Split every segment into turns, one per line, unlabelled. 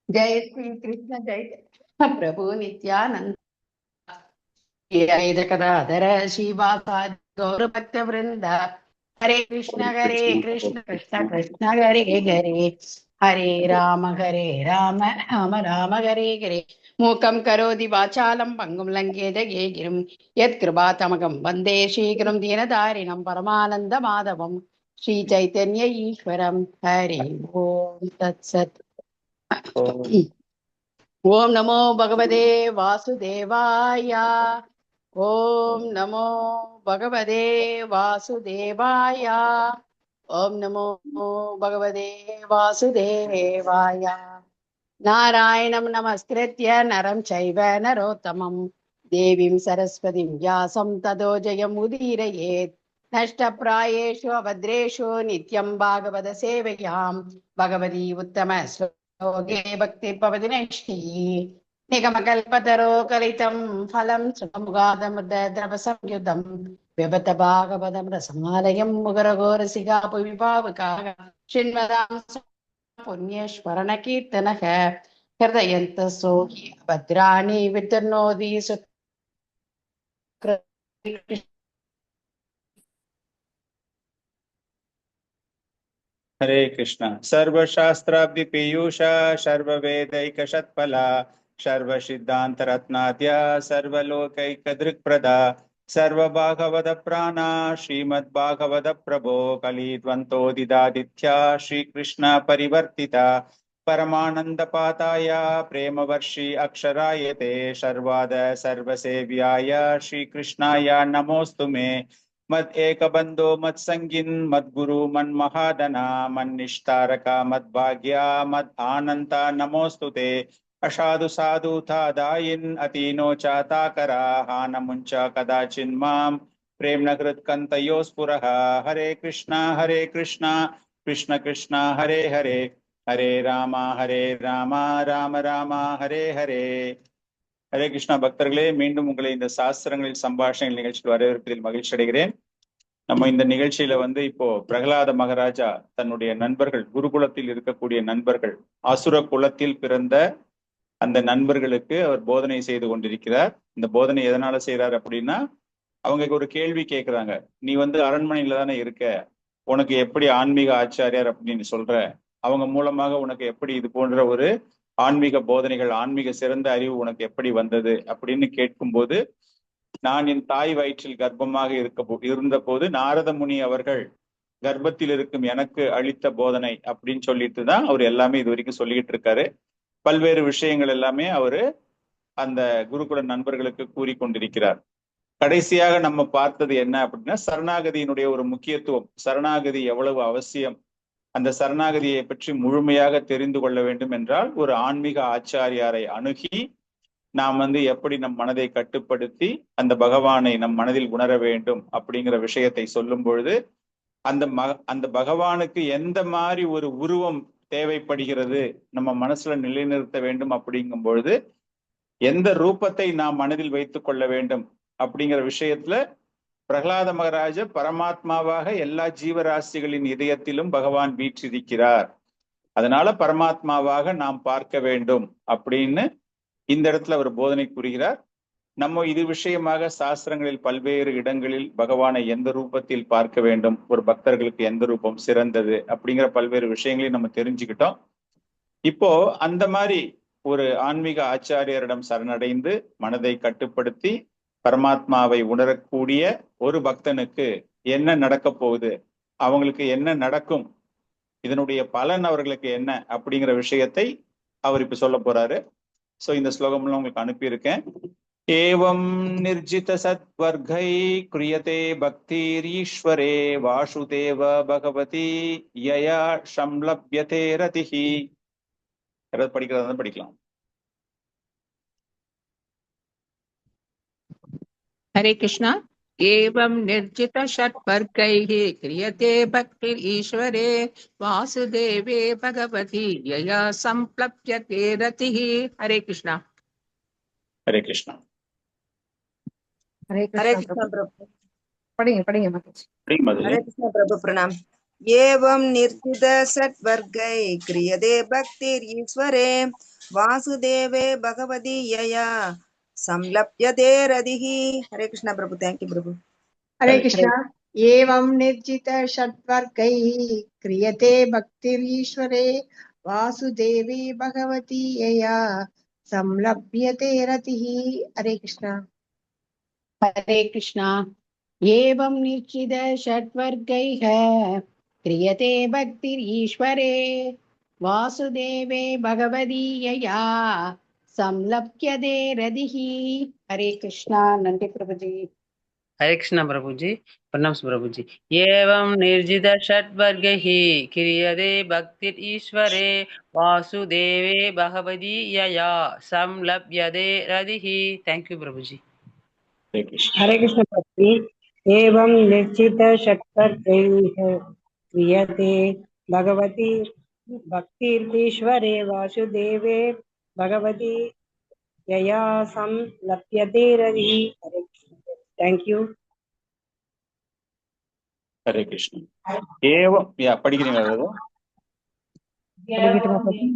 जय श्री कृष्ण जय प्रभु नित्यानंद कदाधर श्रीवासादि गौर भक्त वृंद हरे कृष्ण कृष्ण कृष्ण हरे हरे हरे राम राम राम हरे हरे मूकं करोति वाचालं पंगुं लङ्घयते गिरिं यत्कृपातमकं वन्दे श्रीगुरुं दीनदारिणं परमानन्दमाधवं श्रीचैतन्य ईश्वरं हरि ओं तत्सत्। ओम नमो भगवते वासुदेवाय। ओम नमो भगवते वासुदेवाय। ओम नमो भगवते वासुदेवाय। नारायणं नमस्कृत्य नरं चैव नरोत्तमं देवीं सरस्वतीं व्यासं ततो जयमुदीरयेत्। नष्टप्रायेषु अभद्रेषु नित्यं भागवत सेवयां भगवती उत्तम श्लोके भक्ति भवति नैष्ठियी निगमकल्पतरो कलितं फलं सुखमुगादमृतद्रवसंयुतं पिबत भागवतं रसमालयं मुगरघोरसिगा पुविभावकाः शृण्वतां पुण्यस्मरणकीर्तनः हृदयन्तः सोहि भद्राणि वितनोति
हरे कृष्ण। सर्वशास्त्राब्धि पीयूषा सर्ववेदैकशत्फला सर्वसिद्धान्तरत्नाद्या सर्वलोकैकदृक्प्रदा सर्वभागवत प्राणा श्रीमद्भागवत प्रभो कलिद्वन्तोदिदादित्या श्रीकृष्ण परिवर्तिता परमानन्दपाताय प्रेमवर्षि अक्षरायते शर्वाद सर्वसेव्याय श्रीकृष्णाय नमोऽस्तु मे। मद एक बंधो मद संगिन मद गुरु मन महादना मन निष्ठारका मद भाग्या मद आनंता नमोस्तुते असाधु साधु था दायिन अतीनो चाता करा हान मुंचा कदाचिन माम प्रेम नकृत कंतयो स्पुरः। हरे कृष्णा कृष्ण कृष्ण हरे हरे हरे रामा राम राम हरे हरे। ஹரே கிருஷ்ணா பக்தர்களே, மீண்டும் உங்களை இந்த சாஸ்திரங்களில் சம்பாஷணைகள் நிகழ்ச்சியில் வரவேற்பதில் மகிழ்ச்சி அடைகிறேன். நம்ம இந்த நிகழ்ச்சியில இப்போ பிரகலாத மகாராஜா தன்னுடைய நண்பர்கள், குருகுலத்தில் இருக்கக்கூடிய நண்பர்கள், அசுர குலத்தில் பிறந்த அந்த நண்பர்களுக்கு அவர் போதனை செய்து கொண்டிருக்கிறார். இந்த போதனை எதனால செய்யறாரு அப்படின்னா, அவங்க ஒரு கேள்வி கேட்கிறாங்க. நீ அரண்மனையில தானே இருக்க, உனக்கு எப்படி ஆன்மீக ஆச்சாரியார் அப்படின்னு சொல்ற, அவங்க மூலமாக உனக்கு எப்படி இது போன்ற ஒரு ஆன்மீக போதனைகள், ஆன்மீக சிறந்த அறிவு உனக்கு எப்படி வந்தது அப்படின்னு கேட்கும்போது, நான் என் தாய் வயிற்றில் கர்ப்பமாக இருந்த போது நாரத முனி அவர்கள் கர்ப்பத்தில் இருக்கும் எனக்கு அளித்த போதனை அப்படின்னு சொல்லிட்டு தான் அவர் எல்லாமே இது வரைக்கும் சொல்லிட்டு இருக்காரு. பல்வேறு விஷயங்கள் எல்லாமே அவரு அந்த குருகுல நண்பர்களுக்கு கூறி கொண்டிருக்கிறார். கடைசியாக நம்ம பார்த்தது என்ன அப்படின்னா, சரணாகதியினுடைய ஒரு முக்கியத்துவம், சரணாகதி எவ்வளவு அவசியம், அந்த சரணாகதியை பற்றி முழுமையாக தெரிந்து கொள்ள வேண்டும் என்றால் ஒரு ஆன்மீக ஆச்சாரியாரை அணுகி நாம் எப்படி நம் மனதை கட்டுப்படுத்தி அந்த பகவானை நம் மனதில் உணர வேண்டும் அப்படிங்கிற விஷயத்தை சொல்லும் பொழுது, அந்த பகவானுக்கு எந்த மாதிரி ஒரு உருவம் தேவைப்படுகிறது, நம்ம மனசுல நிலைநிறுத்த வேண்டும் அப்படிங்கும் பொழுது எந்த ரூபத்தை நாம் மனதில் வைத்துக் கொள்ள வேண்டும் அப்படிங்கிற விஷயத்துல பிரகலாத மகாராஜ பரமாத்மாவாக எல்லா ஜீவராசிகளின் இதயத்திலும் பகவான் வீற்றிருக்கிறார், அதனால பரமாத்மாவாக நாம் பார்க்க வேண்டும் அப்படின்னு இந்த இடத்துல அவர் போதனை கூறுகிறார். நம்ம இது விஷயமாக சாஸ்திரங்களில் பல்வேறு இடங்களில் பகவானை எந்த ரூபத்தில் பார்க்க வேண்டும், ஒரு பக்தர்களுக்கு எந்த ரூபம் சிறந்தது அப்படிங்கிற பல்வேறு விஷயங்களையும் நம்ம தெரிஞ்சுக்கிட்டோம். இப்போ அந்த மாதிரி ஒரு ஆன்மீக ஆச்சாரியரிடம் சரணடைந்து மனதை கட்டுப்படுத்தி பரமாத்மாவை உணரக்கூடிய ஒரு பக்தனுக்கு என்ன நடக்க போகுது, அவங்களுக்கு என்ன நடக்கும், இதனுடைய பலன் அவர்களுக்கு என்ன அப்படிங்கிற விஷயத்தை அவர் இப்ப சொல்ல போறாரு. சோ இந்த ஸ்லோகம்லாம் உங்களுக்கு அனுப்பியிருக்கேன். ஏவம் நிர்ஜித சத்வர்கை கிரியதே பக்திரீஸ்வரே வாசுதேவ பகவதி யயா சம்லப்யதே ரதிஹி. யாராவது படிக்கிறதா படிக்கலாம்.
हरे कृष्णा। एवं निर्जित षट्वर्गैः क्रियते भक्तिरीश्वरे वासुदेवे भगवती यया संप्लप्यते रतिः। हरे कृष्णा।
हरे कृष्णा।
हरे कृष्णा प्रभु। पढ़िए
हरे कृष्णा प्रभु प्रणाम। एवं निर्जित षट्वर्गै क्रियते भक्तिरीश्वरे वासुदेवे भगवती यया संलप्यते रतिः। हरे कृष्ण प्रभु। थैंक यू प्रभु।
हरे कृष्ण। एवं निर्जित षट्वर्गैः क्रियते भक्तिरीश्वरे वासुदेवी भगवती यया संलभ्यते रतिः। हरे कृष्ण।
हरे कृष्णा। एवं निश्चित षट्वर्गैः क्रियते भक्तिरीश्वरे वासुदेवे भगवती यया संलप्यते रतिः। हरे कृष्णा। नंदी प्रभु जी।
हरे कृष्ण प्रभु जी। प्रणाम प्रभु जी। एवं निर्जित षट्वर्गैः क्रियते भक्तिरीश्वरे वासुदेवे भगवती यया संलभ्यते रतिः। थैंक यू प्रभु जी।
हरे कृष्ण।
हरे कृष्ण प्रभु। एवं निर्जित षट्वर्गैः क्रियते भगवती भक्तिर्भीश्वरे वासुदेवे भगवती यया संलप्यते रतिः। हरे कृष्ण। Thank you.
हरे कृष्ण। एवं या படிக்கிறீங்களா அது?
படிக்கட்டுமா பிரபு?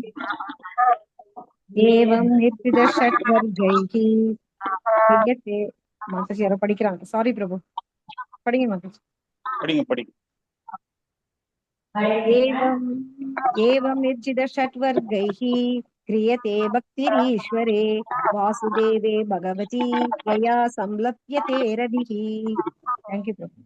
एवं निर्जित षट्वर्गैः क्रियते माताजी யாரோ படிக்கிறாங்க. சாரி பிரபு. படிங்க மாताजी.
படிங்க படிங்க.
एवं निर्जित षट्वर्गैः क्रियते भक्तिरीश्वरे वासुदेवे भगवती यया संलप्यते रतिः। थैंक यू प्रभु।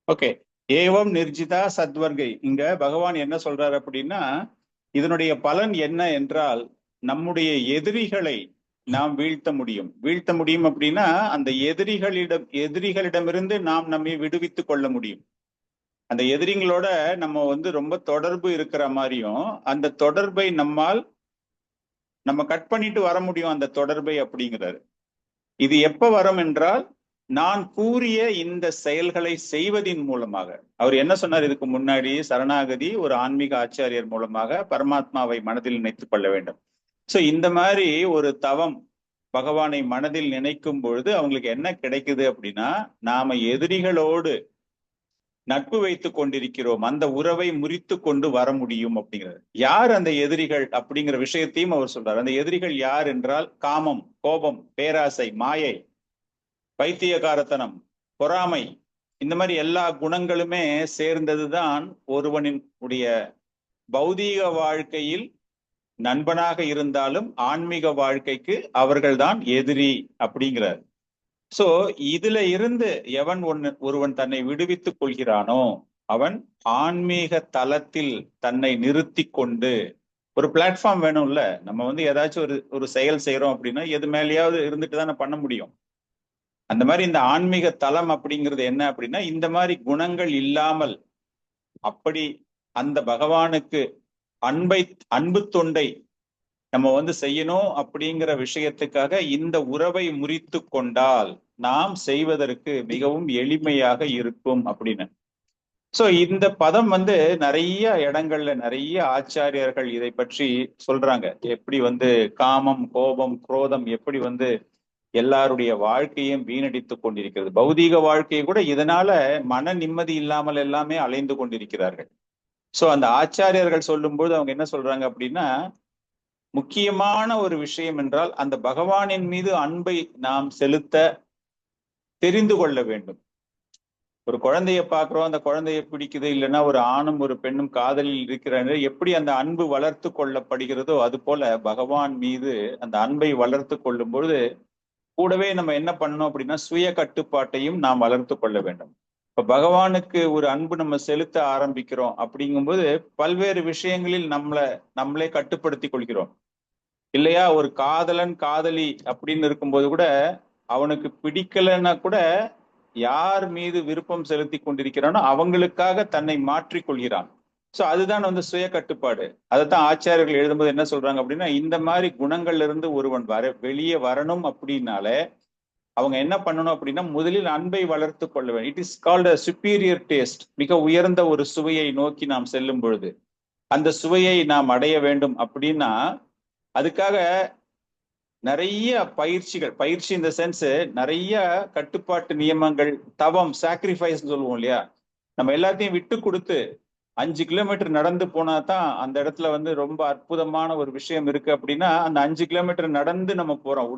ஓகே. ஏவம் நிர்ஜிதா சத்வர்கை. இங்க பகவான் என்ன சொல்றாரு அப்படின்னா, இதனுடைய பலன் என்ன என்றால் நம்முடைய எதிரிகளை நாம் வீழ்த்த முடியும். வீழ்த்த முடியும் அப்படின்னா அந்த எதிரிகளிடமிருந்து நாம் நம்மை விடுவித்துக் கொள்ள முடியும். அந்த எதிரிங்களோட நம்ம ரொம்ப தொடர்பு இருக்கிற மாதிரியும் அந்த தொடர்பை நம்ம கட் பண்ணிட்டு வர முடியும் அந்த தொடர்பை அப்படிங்கிறாரு. இது எப்ப வரும் என்றால் நான் கூறிய இந்த செயல்களை செய்வதின் மூலமாக. அவர் என்ன சொன்னார் இதுக்கு முன்னாடி? சரணாகதி ஒரு ஆன்மீக ஆச்சாரியர் மூலமாக பரமாத்மாவை மனதில் நினைத்துக் கொள்ள வேண்டும். சோ இந்த மாதிரி ஒரு தவம் பகவானை மனதில் நினைக்கும் பொழுது அவங்களுக்கு என்ன கிடைக்குது அப்படின்னா, நாம எதிரிகளோடு நட்பு வைத்துக் கொண்டிருக்கிறோம், அந்த உறவை முறித்து கொண்டு வர முடியும் அப்படிங்கிறது. யார் அந்த எதிரிகள் அப்படிங்கிற விஷயத்தையும் அவர் சொல்றார். அந்த எதிரிகள் யார் என்றால் காமம், கோபம், பேராசை, மாயை, பைத்தியகாரத்தனம், பொறாமை, இந்த மாதிரி எல்லா குணங்களுமே சேர்ந்ததுதான் ஒருவனின் உடைய பௌதீக வாழ்க்கையில் நண்பனாக இருந்தாலும் ஆன்மீக வாழ்க்கைக்கு அவர்கள்தான் எதிரி அப்படிங்கிறார். சோ இதுல இருந்து ஒருவன் தன்னை விடுவித்துக் கொள்கிறானோ அவன் ஆன்மீக தளத்தில் தன்னை நிறுத்தி கொண்டு, ஒரு பிளாட்ஃபார்ம் வேணும்ல. நம்ம ஏதாச்சும் ஒரு செயல் செய்யறோம் அப்படின்னா எது மேலேயாவது இருந்துட்டு தானே பண்ண முடியும். அந்த மாதிரி இந்த ஆன்மீக தலம் அப்படிங்கிறது என்ன அப்படின்னா, இந்த மாதிரி குணங்கள் இல்லாமல் அப்படி அந்த பகவானுக்கு அன்பு தொண்டை நம்ம செய்யணும் அப்படிங்கிற விஷயத்துக்காக இந்த உறவை முறித்து கொண்டால் நாம் செய்வதற்கு மிகவும் எளிமையாக இருக்கும் அப்படின்னு. சோ இந்த பதம் நிறைய இடங்கள்ல நிறைய ஆச்சாரியர்கள் இதை பற்றி சொல்றாங்க. எப்படி காமம், கோபம், குரோதம் எப்படி எல்லாருடைய வாழ்க்கையும் வீணடித்துக் கொண்டிருக்கிறது. பௌதீக வாழ்க்கையை கூட இதனால மன நிம்மதி இல்லாமல் எல்லாமே அலைந்து கொண்டிருக்கிறார்கள். சோ அந்த ஆச்சாரியர்கள் சொல்லும்போது அவங்க என்ன சொல்றாங்க அப்படின்னா, முக்கியமான ஒரு விஷயம் என்றால் அந்த பகவானின் மீது அன்பை நாம் செலுத்த தெரிந்து கொள்ள வேண்டும். ஒரு குழந்தைய பார்க்கிறோம், அந்த குழந்தைய பிடிக்குது, இல்லைன்னா ஒரு ஆணும் ஒரு பெண்ணும் காதலில் இருக்கிறாங்க, எப்படி அந்த அன்பு வளர்த்து கொள்ளப்படுகிறதோ அது போல பகவான் மீது அந்த அன்பை வளர்த்து கொள்ளும் பொழுது கூடவே நம்ம என்ன பண்ணணும் அப்படின்னா சுய கட்டுப்பாட்டையும் நாம் வளர்த்து கொள்ள வேண்டும். இப்ப பகவானுக்கு ஒரு அன்பு நம்ம செலுத்த ஆரம்பிக்கிறோம் அப்படிங்கும்போது பல்வேறு விஷயங்களில் நம்மளே கட்டுப்படுத்தி கொள்கிறோம் இல்லையா? ஒரு காதலன் காதலி அப்படின்னு இருக்கும்போது கூட அவனுக்கு பிடிக்கலைன்னா கூட யார் மீது விருப்பம் செலுத்தி கொண்டிருக்கிறானோ அவங்களுக்காக தன்னை மாற்றிக்கொள்கிறான். சோ அதுதான் சுய கட்டுப்பாடு. அதைத்தான் ஆச்சாரியர்கள் எழுதும்போது என்ன சொல்றாங்க அப்படின்னா, இந்த மாதிரி குணங்கள்ல இருந்து ஒருவன் வெளியே வரணும் அப்படின்னாலே அவங்க என்ன பண்ணணும் அப்படின்னா முதலில் அன்பை வளர்த்து கொள்ள வேண்டும். It is called a superior taste. மிக உயர்ந்த ஒரு சுவையை நோக்கி நாம் செல்லும் பொழுது அந்த சுவையை நாம் அடைய வேண்டும் அப்படின்னா அதுக்காக நிறைய பயிற்சி இந்த சென்ஸ் நிறைய கட்டுப்பாட்டு நியமங்கள், தவம், சாக்ரிஃபைஸ் சொல்லுவோம் இல்லையா. நம்ம எல்லாத்தையும் விட்டு கொடுத்து 5 கிலோமீட்டர் நடந்து போனா தான் அந்த இடத்துல வந்து ரொம்ப அற்புதமான ஒரு விஷயம் இருக்கு அப்படின்னா அந்த 5 கிலோமீட்டர் நடந்து நம்ம போறோம்.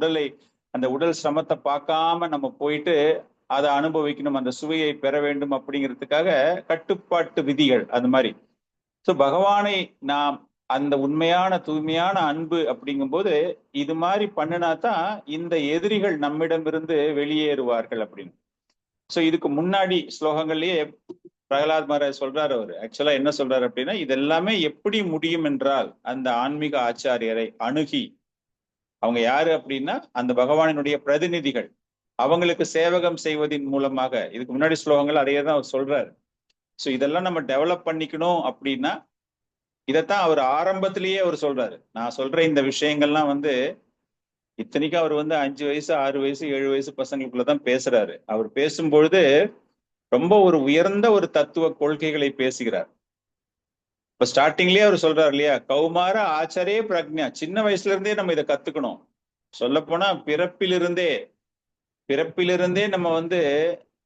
அந்த உடல் சிரமத்தை பார்க்காம நம்ம போயிட்டு அதை அனுபவிக்கணும், அந்த சுவையை பெற வேண்டும் அப்படிங்கிறதுக்காக கட்டுப்பாட்டு விதிகள் அந்த மாதிரி. ஸோ பகவானை நாம் அந்த உண்மையான தூய்மையான அன்பு அப்படிங்கும்போது இது மாதிரி பண்ணினா தான் இந்த எதிரிகள் நம்மிடமிருந்து வெளியேறுவார்கள் அப்படின்னு. ஸோ இதுக்கு முன்னாடி ஸ்லோகங்கள்லயே பிரகலாத் மகாராஜ் சொல்றாரு. அவர் ஆக்சுவலா என்ன சொல்றாரு அப்படின்னா, இதெல்லாமே எப்படி முடியும் என்றால் அந்த ஆன்மீக ஆச்சாரியரை அணுகி, அவங்க யாரு அப்படின்னா அந்த பகவானினுடைய பிரதிநிதிகள், அவங்களுக்கு சேவகம் செய்வதின் மூலமாக. இதுக்கு முன்னாடி ஸ்லோகங்கள் அதையே தான் அவர் சொல்றாரு. ஸோ இதெல்லாம் நம்ம டெவலப் பண்ணிக்கணும் அப்படின்னா இதைத்தான் அவர் ஆரம்பத்திலேயே அவர் சொல்றாரு. நான் சொல்ற இந்த விஷயங்கள்லாம் வந்து இத்தனைக்கும் அவர் வந்து 5 வயசு 6 வயசு 7 வயசு பசங்களுக்குள்ளதான் பேசுறாரு. அவர் பேசும்பொழுது ரொம்ப ஒரு உயர்ந்த ஒரு தத்துவ கொள்கைகளை பேசுகிறார். இப்ப ஸ்டார்டிங்லயே அவர் சொல்றாரு இல்லையா, கௌமார ஆச்சாரே பிரக்ஞா, சின்ன வயசுல இருந்தே நம்ம இதை கத்துக்கணும். சொல்ல போனா பிறப்பிலிருந்தே நம்ம வந்து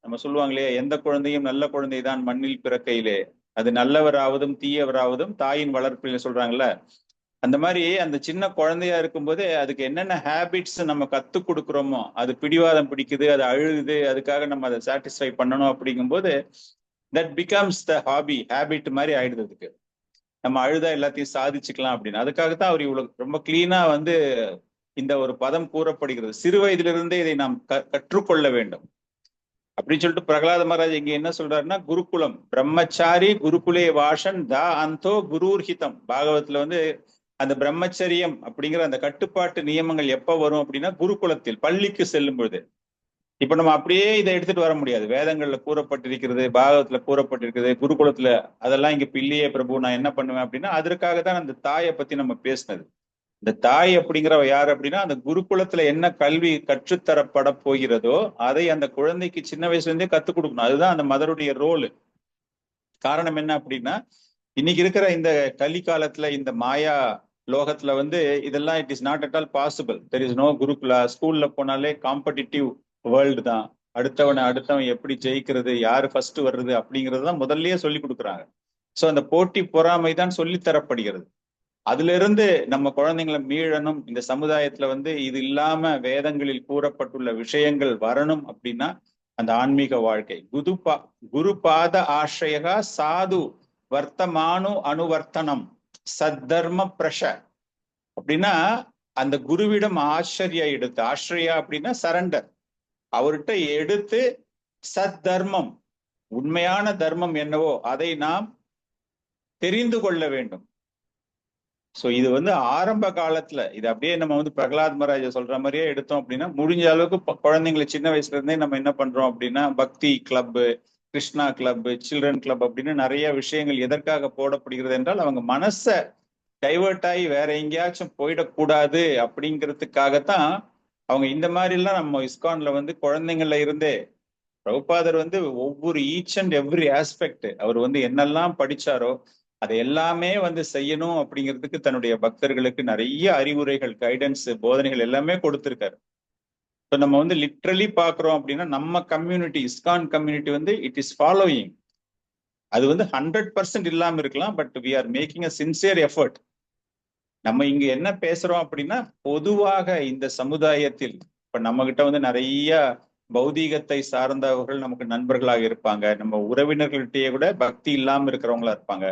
நம்ம சொல்லுவாங்க இல்லையா, எந்த குழந்தையும் நல்ல குழந்தை தான் மண்ணில் பிறக்கையிலே, அது நல்லவராவதும் தீயவராவதும் தாயின் வளர்ப்பில் சொல்றாங்கல்ல. அந்த மாதிரி அந்த சின்ன குழந்தையா இருக்கும்போதே அதுக்கு என்னென்ன ஹேபிட்ஸ் நம்ம கத்து கொடுக்குறோமோ, அது பிடிவாதம் பிடிக்குது, அது அழுகுது, அதுக்காக நம்ம அதை சாட்டிஸ்ஃபை பண்ணணும் அப்படிங்கும்போது தட் பிகம்ஸ் த ஹேபிட் மாதிரி ஆயிடுது. அதுக்கு நம்ம அழுதா எல்லாத்தையும் சாதிச்சுக்கலாம் அப்படின்னு. அதுக்காகத்தான் அவர் இவ்வளவு ரொம்ப கிளீனா வந்து இந்த ஒரு பதம் கூறப்படுகிறது. சிறு வயதிலிருந்தே இதை நாம் கற்றுக்கொள்ள வேண்டும் அப்படின்னு சொல்லிட்டு பிரகலாத மகாராஜ் இங்க என்ன சொல்றாருன்னா, குருகுலம் பிரம்மச்சாரி குருகுலே வாசன் தா அந்தோ குருர்ஹிதம். பாகவத்துல வந்து அந்த பிரம்மச்சரியம் அப்படிங்கிற அந்த கட்டுப்பாட்டு நியமங்கள் எப்ப வரும் அப்படின்னா குருகுலத்தில், பள்ளிக்கு செல்லும் பொழுது. இப்ப நம்ம அப்படியே இதை எடுத்துட்டு வர முடியாது. வேதங்கள்ல கூறப்பட்டிருக்கிறது, பாகவத்துல கூறப்பட்டிருக்கிறது, குருகுலத்துல அதெல்லாம் இங்க இல்லையே பிரபு, நான் என்ன பண்ணுவேன் அப்படின்னா அதற்காக தான் அந்த தாயை பத்தி நம்ம பேசினது. இந்த தாய் அப்படிங்கிறவ யார் அப்படின்னா அந்த குருகுலத்துல என்ன கல்வி கற்றுத்தரப்பட போகிறதோ அதை அந்த குழந்தைக்கு சின்ன வயசுல இருந்தே கத்துக் கொடுக்கணும். அதுதான் அந்த மதருடைய ரோல். காரணம் என்ன அப்படின்னா, இன்னைக்கு இருக்கிற இந்த கலி காலத்துல இந்த மாயா லோகத்துல வந்து இதெல்லாம் it is not at all possible. There is no gurukula. ஸ்கூல்ல போனாலே காம்படிட்டிவ் வேர்ல்டு தான். அடுத்தவன் எப்படி ஜெயிக்கிறது, யாரு ஃபர்ஸ்ட் வர்றது அப்படிங்கிறது தான் முதல்லயே சொல்லி கொடுக்குறாங்க. ஸோ அந்த போட்டி பொறாமை தான் சொல்லி தரப்படுகிறது. அதுல இருந்து நம்ம குழந்தைங்களை மீளணும். இந்த சமுதாயத்துல வந்து இது இல்லாம வேதங்களில் கூறப்பட்டுள்ள விஷயங்கள் வரணும் அப்படின்னா அந்த ஆன்மீக வாழ்க்கை குருபாத ஆශ්‍රயகா சாது வர்த்தமானு அனுவர்த்தனம் சத்தர்ம பிரஷ அப்படின்னா அந்த குருவிடம் ஆශ්‍රயா அப்படின்னா சரண்டர், அவர்கிட்ட எடுத்து சத் தர்மம், உண்மையான தர்மம் என்னவோ அதை நாம் தெரிந்து கொள்ள வேண்டும். சோ இது வந்து ஆரம்ப காலத்துல இது அப்படியே நம்ம வந்து பிரகலாத் மகாராஜ சொல்ற மாதிரியே எடுத்தோம் அப்படின்னா முடிஞ்ச அளவுக்கு குழந்தைங்களை சின்ன வயசுல இருந்தே நம்ம என்ன பண்றோம் அப்படின்னா பக்தி club, Krishna club, children club அப்படின்னு நிறைய விஷயங்கள் எதற்காக போடப்படுகிறது என்றால் அவங்க மனசை டைவர்ட் ஆகி வேற எங்கேயாச்சும் போயிடக்கூடாது அப்படிங்கிறதுக்காகத்தான் அவங்க இந்த மாதிரி எல்லாம் நம்ம இஸ்கான்ல வந்து குழந்தைங்கள்ல இருந்தே பிரபுபாதர் வந்து ஒவ்வொரு ஈச் அண்ட் எவ்ரி ஆஸ்பெக்ட் அவர் வந்து என்னெல்லாம் படிச்சாரோ அதை எல்லாமே வந்து செய்யணும் அப்படிங்கிறதுக்கு தன்னுடைய பக்தர்களுக்கு நிறைய அறிவுரைகள், கைடன்ஸ், போதனைகள் எல்லாமே கொடுத்திருக்காரு. ஸோ நம்ம வந்து லிட்ரலி பாக்குறோம் அப்படின்னா நம்ம கம்யூனிட்டி, இஸ்கான் கம்யூனிட்டி வந்து இட் இஸ் ஃபாலோயிங். அது வந்து 100% இல்லாம இருக்கலாம், but we are making a sincere effort. நம்ம இங்க என்ன பேசுறோம் அப்படின்னா பொதுவாக இந்த சமுதாயத்தில் இப்ப நம்ம கிட்ட வந்து நிறைய பௌதீகத்தை சார்ந்தவர்கள் நமக்கு நண்பர்களாக இருப்பாங்க, நம்ம உறவினர்கள்ட்டயே கூட பக்தி இல்லாம இருக்கிறவங்களா இருப்பாங்க.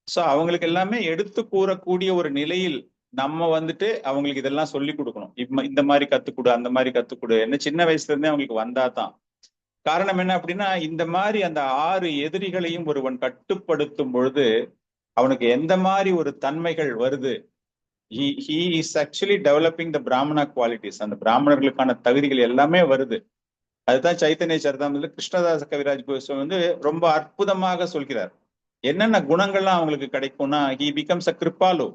ஸோ அவங்களுக்கு எல்லாமே எடுத்து கூறக்கூடிய ஒரு நிலையில் நம்ம வந்துட்டு அவங்களுக்கு இதெல்லாம் சொல்லி கொடுக்கணும். இந்த மாதிரி கத்துக்கொடு, அந்த மாதிரி கத்துக்கொடு, என்ன சின்ன வயசுல இருந்தே அவங்களுக்கு வந்தாதான். காரணம் என்ன அப்படின்னா இந்த மாதிரி அந்த 6 எதிரிகளையும் ஒருவன் கட்டுப்படுத்தும் பொழுது அவனுக்கு எந்த மாதிரி ஒரு தன்மைகள் வருது, he is actually developing the பிராமணா குவாலிட்டிஸ், அந்த பிராமணர்களுக்கான தகுதிகள் எல்லாமே வருது. அதுதான் சைத்தன்ய சரிதாமிரத்துல கிருஷ்ணதாச கவிராஜ் கோஸ்வாமி வந்து ரொம்ப அற்புதமாக சொல்கிறார். என்னென்ன குணங்கள்லாம் அவங்களுக்கு கிடைக்கும்னா he becomes a கிருபாலு,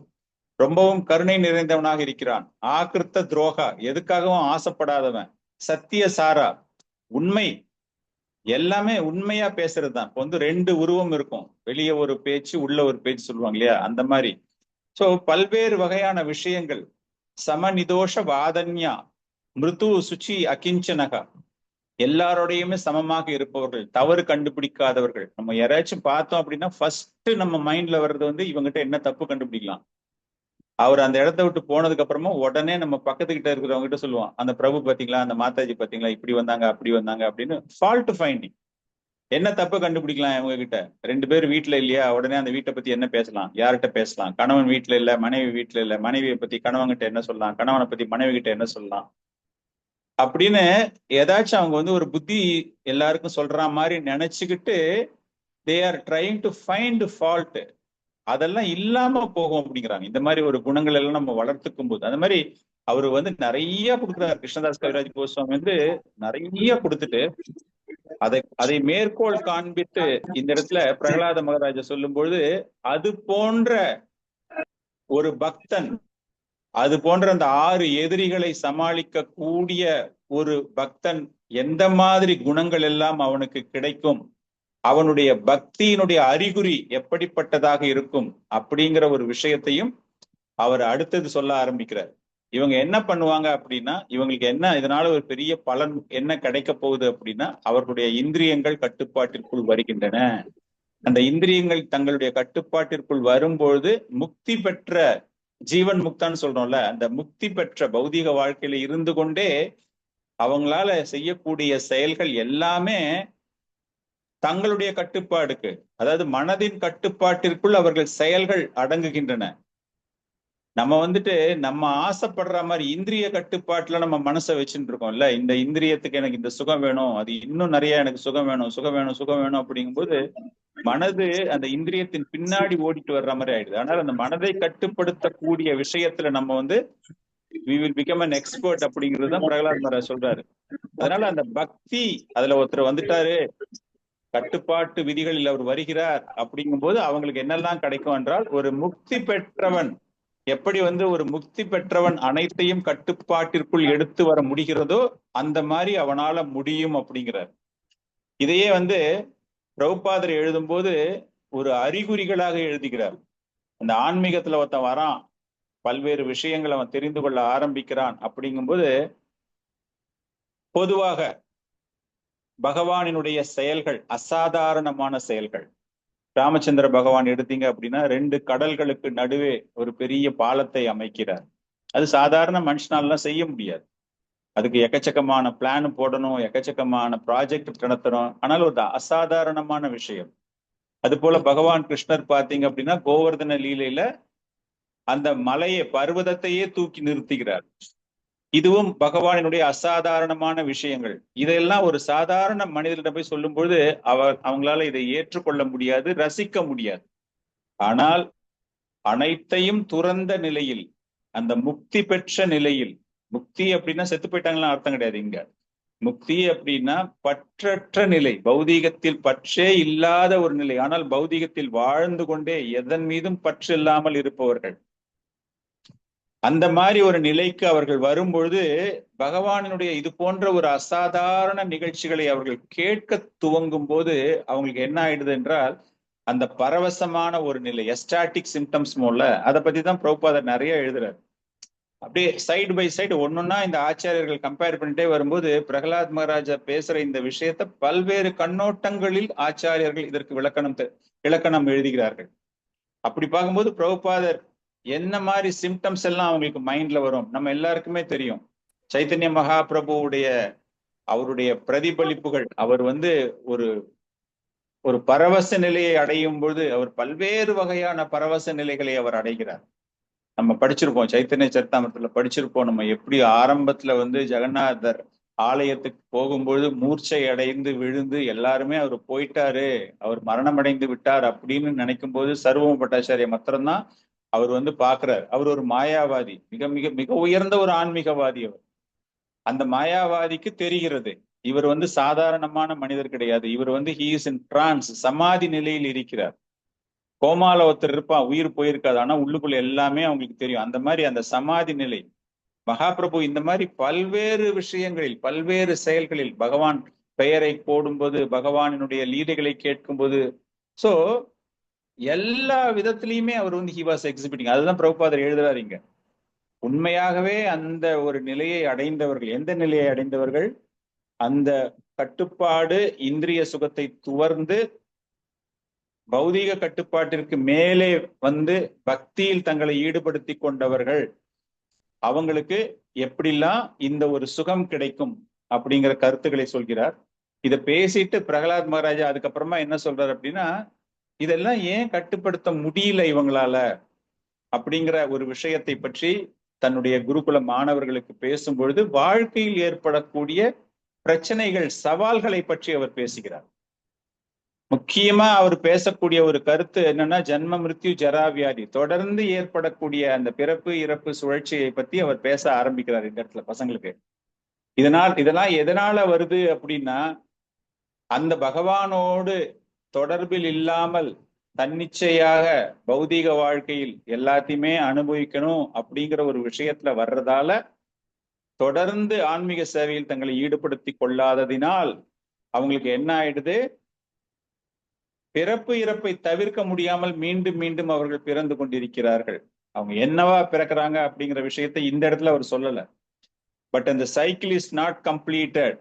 ரொம்பவும் கருணை நிறைந்தவனாக இருக்கிறான். ஆகிருத்த துரோகா, எதுக்காகவும் ஆசைப்படாதவன். சத்திய சாரா, உண்மை எல்லாமே உண்மையா பேசுறது தான். இப்போ வந்து 2 உருவம் இருக்கும், வெளியே ஒரு பேச்சு உள்ள ஒரு பேச்சு சொல்லுவாங்க இல்லையா, அந்த மாதிரி. சோ பல்வேறு வகையான விஷயங்கள், சமநிதோஷ வாதன்யா மிருது சுச்சி அகிஞ்சனகா, எல்லாரோடையுமே சமமாக இருப்பவர்கள், தவறு கண்டுபிடிக்காதவர்கள். நம்ம யாராச்சும் பார்த்தோம் அப்படின்னா ஃபர்ஸ்ட் நம்ம மைண்ட்ல வர்றது வந்து இவங்ககிட்ட என்ன தப்பு கண்டுபிடிக்கலாம். அவர் அந்த இடத்த விட்டு போனதுக்கு அப்புறமா உடனே நம்ம பக்கத்துக்கிட்ட இருக்கிறவங்க கிட்ட சொல்லுவான், அந்த பிரபு பாத்தீங்களா, அந்த மாதாஜி பாத்தீங்களா, இப்படி வந்தாங்க அப்படி வந்தாங்க அப்படின்னு ஃபால்ட் ஃபைண்டிங். என்ன தப்பு கண்டுபிடிக்கலாம் இவங்க கிட்ட. 2 பேர் வீட்டுல இல்லையா, உடனே அந்த வீட்டை பத்தி என்ன பேசலாம், யார்கிட்ட பேசலாம். கணவன் வீட்டுல இல்ல, மனைவி வீட்டுல இல்ல, மனைவியை பத்தி கணவன்கிட்ட என்ன சொல்லலாம், கணவனை பத்தி மனைவி கிட்ட என்ன சொல்லலாம் அப்படின்னு ஏதாச்சும் அவங்க வந்து ஒரு புத்தி எல்லாருக்கும் சொல்ற மாதிரி நினைச்சுக்கிட்டு they are trying to find fault. அதெல்லாம் இல்லாம போகும் அப்படிங்கிறாங்க. இந்த மாதிரி ஒரு குணங்கள் எல்லாம் நம்ம வளர்த்துக்கும் போது அந்த மாதிரி அவரு வந்து நிறைய கொடுக்குறாரு. கிருஷ்ணதாஸ் கவிராஜ் கோஸ்வாமி வந்து நிறைய கொடுத்துட்டு அதை மேற்கோள் காண்பித்து இந்த இடத்துல பிரகலாத மகாராஜா சொல்லும் பொழுது, அது போன்ற ஒரு பக்தன், அது போன்ற அந்த 6 எதிரிகளை சமாளிக்க கூடிய ஒரு பக்தன் எந்த மாதிரி குணங்கள் எல்லாம் அவனுக்கு கிடைக்கும், அவனுடைய பக்தியினுடைய அறிகுறி எப்படிப்பட்டதாக இருக்கும் அப்படிங்கிற ஒரு விஷயத்தையும் அவர் அடுத்தது சொல்ல ஆரம்பிக்கிறார். இவங்க என்ன பண்ணுவாங்க அப்படின்னா, இவங்களுக்கு என்ன இதனால ஒரு பெரிய பலன் என்ன கிடைக்க போகுது அப்படின்னா, அவர்களுடைய இந்திரியங்கள் கட்டுப்பாட்டிற்குள் வருகின்றன. அந்த இந்திரியங்கள் தங்களுடைய கட்டுப்பாட்டிற்குள் வரும்பொழுது முக்தி பெற்ற ஜீவன் முக்தான்னு சொல்றோம்ல, அந்த முக்தி பெற்ற பௌதிக வாழ்க்கையில இருந்து கொண்டே அவங்களால செய்யக்கூடிய செயல்கள் எல்லாமே தங்களுடைய கட்டுப்பாடுக்கு, அதாவது மனதின் கட்டுப்பாட்டிற்குள் அவர்கள் செயல்கள் அடங்குகின்றன. நம்ம வந்துட்டு நம்ம ஆசைப்படுற மாதிரி இந்திரிய கட்டுப்பாட்டுல நம்ம மனசை வச்சுட்டு இருக்கோம்ல, இந்த இந்திரியத்துக்கு எனக்கு இந்த சுகம் வேணும், அது இன்னும் நிறைய எனக்கு சுகம் வேணும் சுகம் வேணும் சுகம் வேணும் அப்படிங்கும்போது மனது அந்த இந்திரியத்தின் பின்னாடி ஓடிட்டு வர்ற மாதிரி ஆயிடுது. ஆனால் அந்த மனதை கட்டுப்படுத்தக்கூடிய விஷயத்துல நம்ம வந்து we will become an expert அப்படிங்கிறது தான் பிரகலாத் மகாராஜ் சொல்றாரு. அதனால அந்த பக்தி, அதுல ஒருத்தர் வந்துட்டாரு, கட்டுப்பாட்டு விதிகளில் அவர் வருகிறார் அப்படிங்கும்போது அவங்களுக்கு என்னெல்லாம் கிடைக்கும் என்றால், ஒரு முக்தி பெற்றவன் எப்படி வந்து ஒரு முக்தி பெற்றவன் அனைத்தையும் கட்டுப்பாட்டிற்குள் எடுத்து வர முடிகிறதோ அந்த மாதிரி அவனால முடியும் அப்படிங்கிறார். இதையே வந்து பிரபுபாதர் எழுதும்போது ஒரு அறிகுறிகளாக எழுதுகிறார். அந்த ஆன்மீகத்துல ஒருத்தன் வரான், பல்வேறு விஷயங்களை அவன் தெரிந்து கொள்ள ஆரம்பிக்கிறான் அப்படிங்கும்போது பொதுவாக பகவானினுடைய செயல்கள் அசாதாரணமான செயல்கள். ராமச்சந்திர பகவான் எடுத்தீங்க அப்படின்னா 2 கடல்களுக்கு நடுவே ஒரு பெரிய பாலத்தை அமைக்கிறார். அது சாதாரண மனுஷனாலாம் செய்ய முடியாது. அதுக்கு எக்கச்சக்கமான பிளான் போடணும், எக்கச்சக்கமான ப்ராஜெக்ட் நடத்தணும். ஆனால் ஒரு அசாதாரணமான விஷயம். அது போல பகவான் கிருஷ்ணர் பார்த்தீங்க அப்படின்னா கோவர்தன லீலையில அந்த மலையை பர்வதத்தையே தூக்கி நிறுத்துகிறார். இதுவும் பகவானினுடைய அசாதாரணமான விஷயங்கள். இதெல்லாம் ஒரு சாதாரண மனிதர்கிட்ட போய் சொல்லும் பொழுது அவங்களால இதை ஏற்றுக்கொள்ள முடியாது, ரசிக்க முடியாது. ஆனால் அனைத்தையும் துறந்த நிலையில், அந்த முக்தி பெற்ற நிலையில், முக்தி அப்படின்னா செத்து போயிட்டாங்கலாம் அர்த்தம் கிடையாது. இங்க முக்தி அப்படின்னா பற்றற்ற நிலை, பௌதீகத்தில் பற்றே இல்லாத ஒரு நிலை, ஆனால் பௌதீகத்தில் வாழ்ந்து கொண்டே எதன் மீதும் பற்று இல்லாமல் இருப்பவர்கள். அந்த மாதிரி ஒரு நிலைக்கு அவர்கள் வரும்பொழுது பகவானினுடைய இது போன்ற ஒரு அசாதாரண நிகழ்ச்சிகளை அவர்கள் கேட்க துவங்கும் போது அவங்களுக்கு என்ன ஆயிடுது என்றால், அந்த பரவசமான ஒரு நிலை, எஸ்டாட்டிக் சிம்டம்ஸ் போல, அதை பத்தி தான் பிரபுபாதர் நிறைய எழுதுறாரு. அப்படியே சைடு பை சைடு ஒன்னொன்னா இந்த ஆச்சாரியர்கள் கம்பேர் பண்ணிட்டே வரும்போது பிரகலாத் மகாராஜா பேசுற இந்த விஷயத்த பல்வேறு கண்ணோட்டங்களில் ஆச்சாரியர்கள் இதற்கு இலக்கணம் எழுதுகிறார்கள். அப்படி பார்க்கும்போது பிரபுபாதர் என்ன மாதிரி சிம்டம்ஸ் எல்லாம் அவங்களுக்கு மைண்ட்ல வரும் நம்ம எல்லாருக்குமே தெரியும். சைத்தன்ய மகாபிரபுவுடைய அவருடைய பிரதிபலிப்புகள், அவர் வந்து ஒரு பரவச நிலையை அடையும் பொழுது அவர் பல்வேறு வகையான பரவச நிலைகளை அவர் அடைகிறார். நம்ம படிச்சிருப்போம், சைத்தன்ய சரித்தாமிரத்துல படிச்சிருப்போம், நம்ம எப்படி ஆரம்பத்துல வந்து ஜெகநாதர் ஆலயத்துக்கு போகும்பொழுது மூர்ச்சை அடைந்து விழுந்து எல்லாருமே அவர் போயிட்டாரு, அவர் மரணம் அடைந்து விட்டார் அப்படின்னு நினைக்கும் போது சர்வம பட்டாச்சாரிய மாத்திரம்தான் அவர் வந்து பாக்குறாரு. அவர் ஒரு மாயாவாதி, மிக மிக மிக உயர்ந்த ஒரு ஆன்மீகவாதி. அவர் அந்த மாயாவாதிக்கு தெரிகிறது இவர் வந்து சாதாரணமான மனிதர் கிடையாது, இவர் வந்து ஹி இஸ் இன் டிரான்ஸ், சமாதி நிலையில் இருக்கிறார். கோமால ஒருத்தர் இருப்பான், உயிர் போயிருக்காது, ஆனா உள்ளுக்குள்ள எல்லாமே அவங்களுக்கு தெரியும். அந்த மாதிரி அந்த சமாதி நிலை மகாபிரபு இந்த மாதிரி பல்வேறு விஷயங்களில் பல்வேறு செயல்களில் பகவான் பெயரை போடும்போது, பகவானினுடைய லீலைகளை கேட்கும்போது, சோ எல்லா விதத்திலையுமே அவர் வந்து ஹி வாஸ் எக்ஸிபிட்டிங். அதுதான் பிரபுபாதர் எழுதுறாரு இங்க. உண்மையாகவே அந்த ஒரு நிலையை அடைந்தவர்கள், எந்த நிலையை அடைந்தவர்கள்? அந்த கட்டுப்பாடு இந்திரிய சுகத்தை துவர்ந்து பௌதீக கட்டுப்பாட்டிற்கு மேலே வந்து பக்தியில் தங்களை ஈடுபடுத்தி கொண்டவர்கள். அவங்களுக்கு எப்படிலாம் இந்த ஒரு சுகம் கிடைக்கும் அப்படிங்கிற கருத்துக்களை சொல்கிறார். இதை பேசிட்டு பிரகலாத் மகாராஜா அதுக்கப்புறமா என்ன சொல்றாரு அப்படின்னா, இதெல்லாம் ஏன் கட்டுப்படுத்த முடியல இவங்களால அப்படிங்கிற ஒரு விஷயத்தை பற்றி தன்னுடைய குருகுல மாணவர்களுக்கு பேசும்பொழுது வாழ்க்கையில் ஏற்படக்கூடிய பிரச்சனைகள், சவால்களை பற்றி அவர் பேசுகிறார். முக்கியமா அவர் பேசக்கூடிய ஒரு கருத்து என்னன்னா, ஜன்ம மிருத்யு ஜரா வியாதி, தொடர்ந்து ஏற்படக்கூடிய அந்த பிறப்பு இறப்பு சுழற்சியை பத்தி அவர் பேச ஆரம்பிக்கிறார் இந்த இடத்துல பசங்களுக்கு. இதெல்லாம் எதனால வருது அப்படின்னா, அந்த பகவானோடு தொடர்பில் இல்லாமல் தன்னிச்சையாக பௌதீக வாழ்க்கையில் எல்லாத்தையுமே அனுபவிக்கணும் அப்படிங்கிற ஒரு விஷயத்துல வர்றதால, தொடர்ந்து ஆன்மீக சேவையில் தங்களை ஈடுபடுத்தி கொள்ளாததினால் அவங்களுக்கு என்ன ஆயிடுது? பிறப்பு இறப்பை தவிர்க்க முடியாமல் மீண்டும் மீண்டும் அவர்கள் பிறந்து கொண்டிருக்கிறார்கள். அவங்க என்னவா பிறக்கிறாங்க அப்படிங்கிற விஷயத்தை இந்த இடத்துல அவர் சொல்லல. பட் அந்த சைக்கிள் இஸ் நாட் கம்ப்ளீட்டட்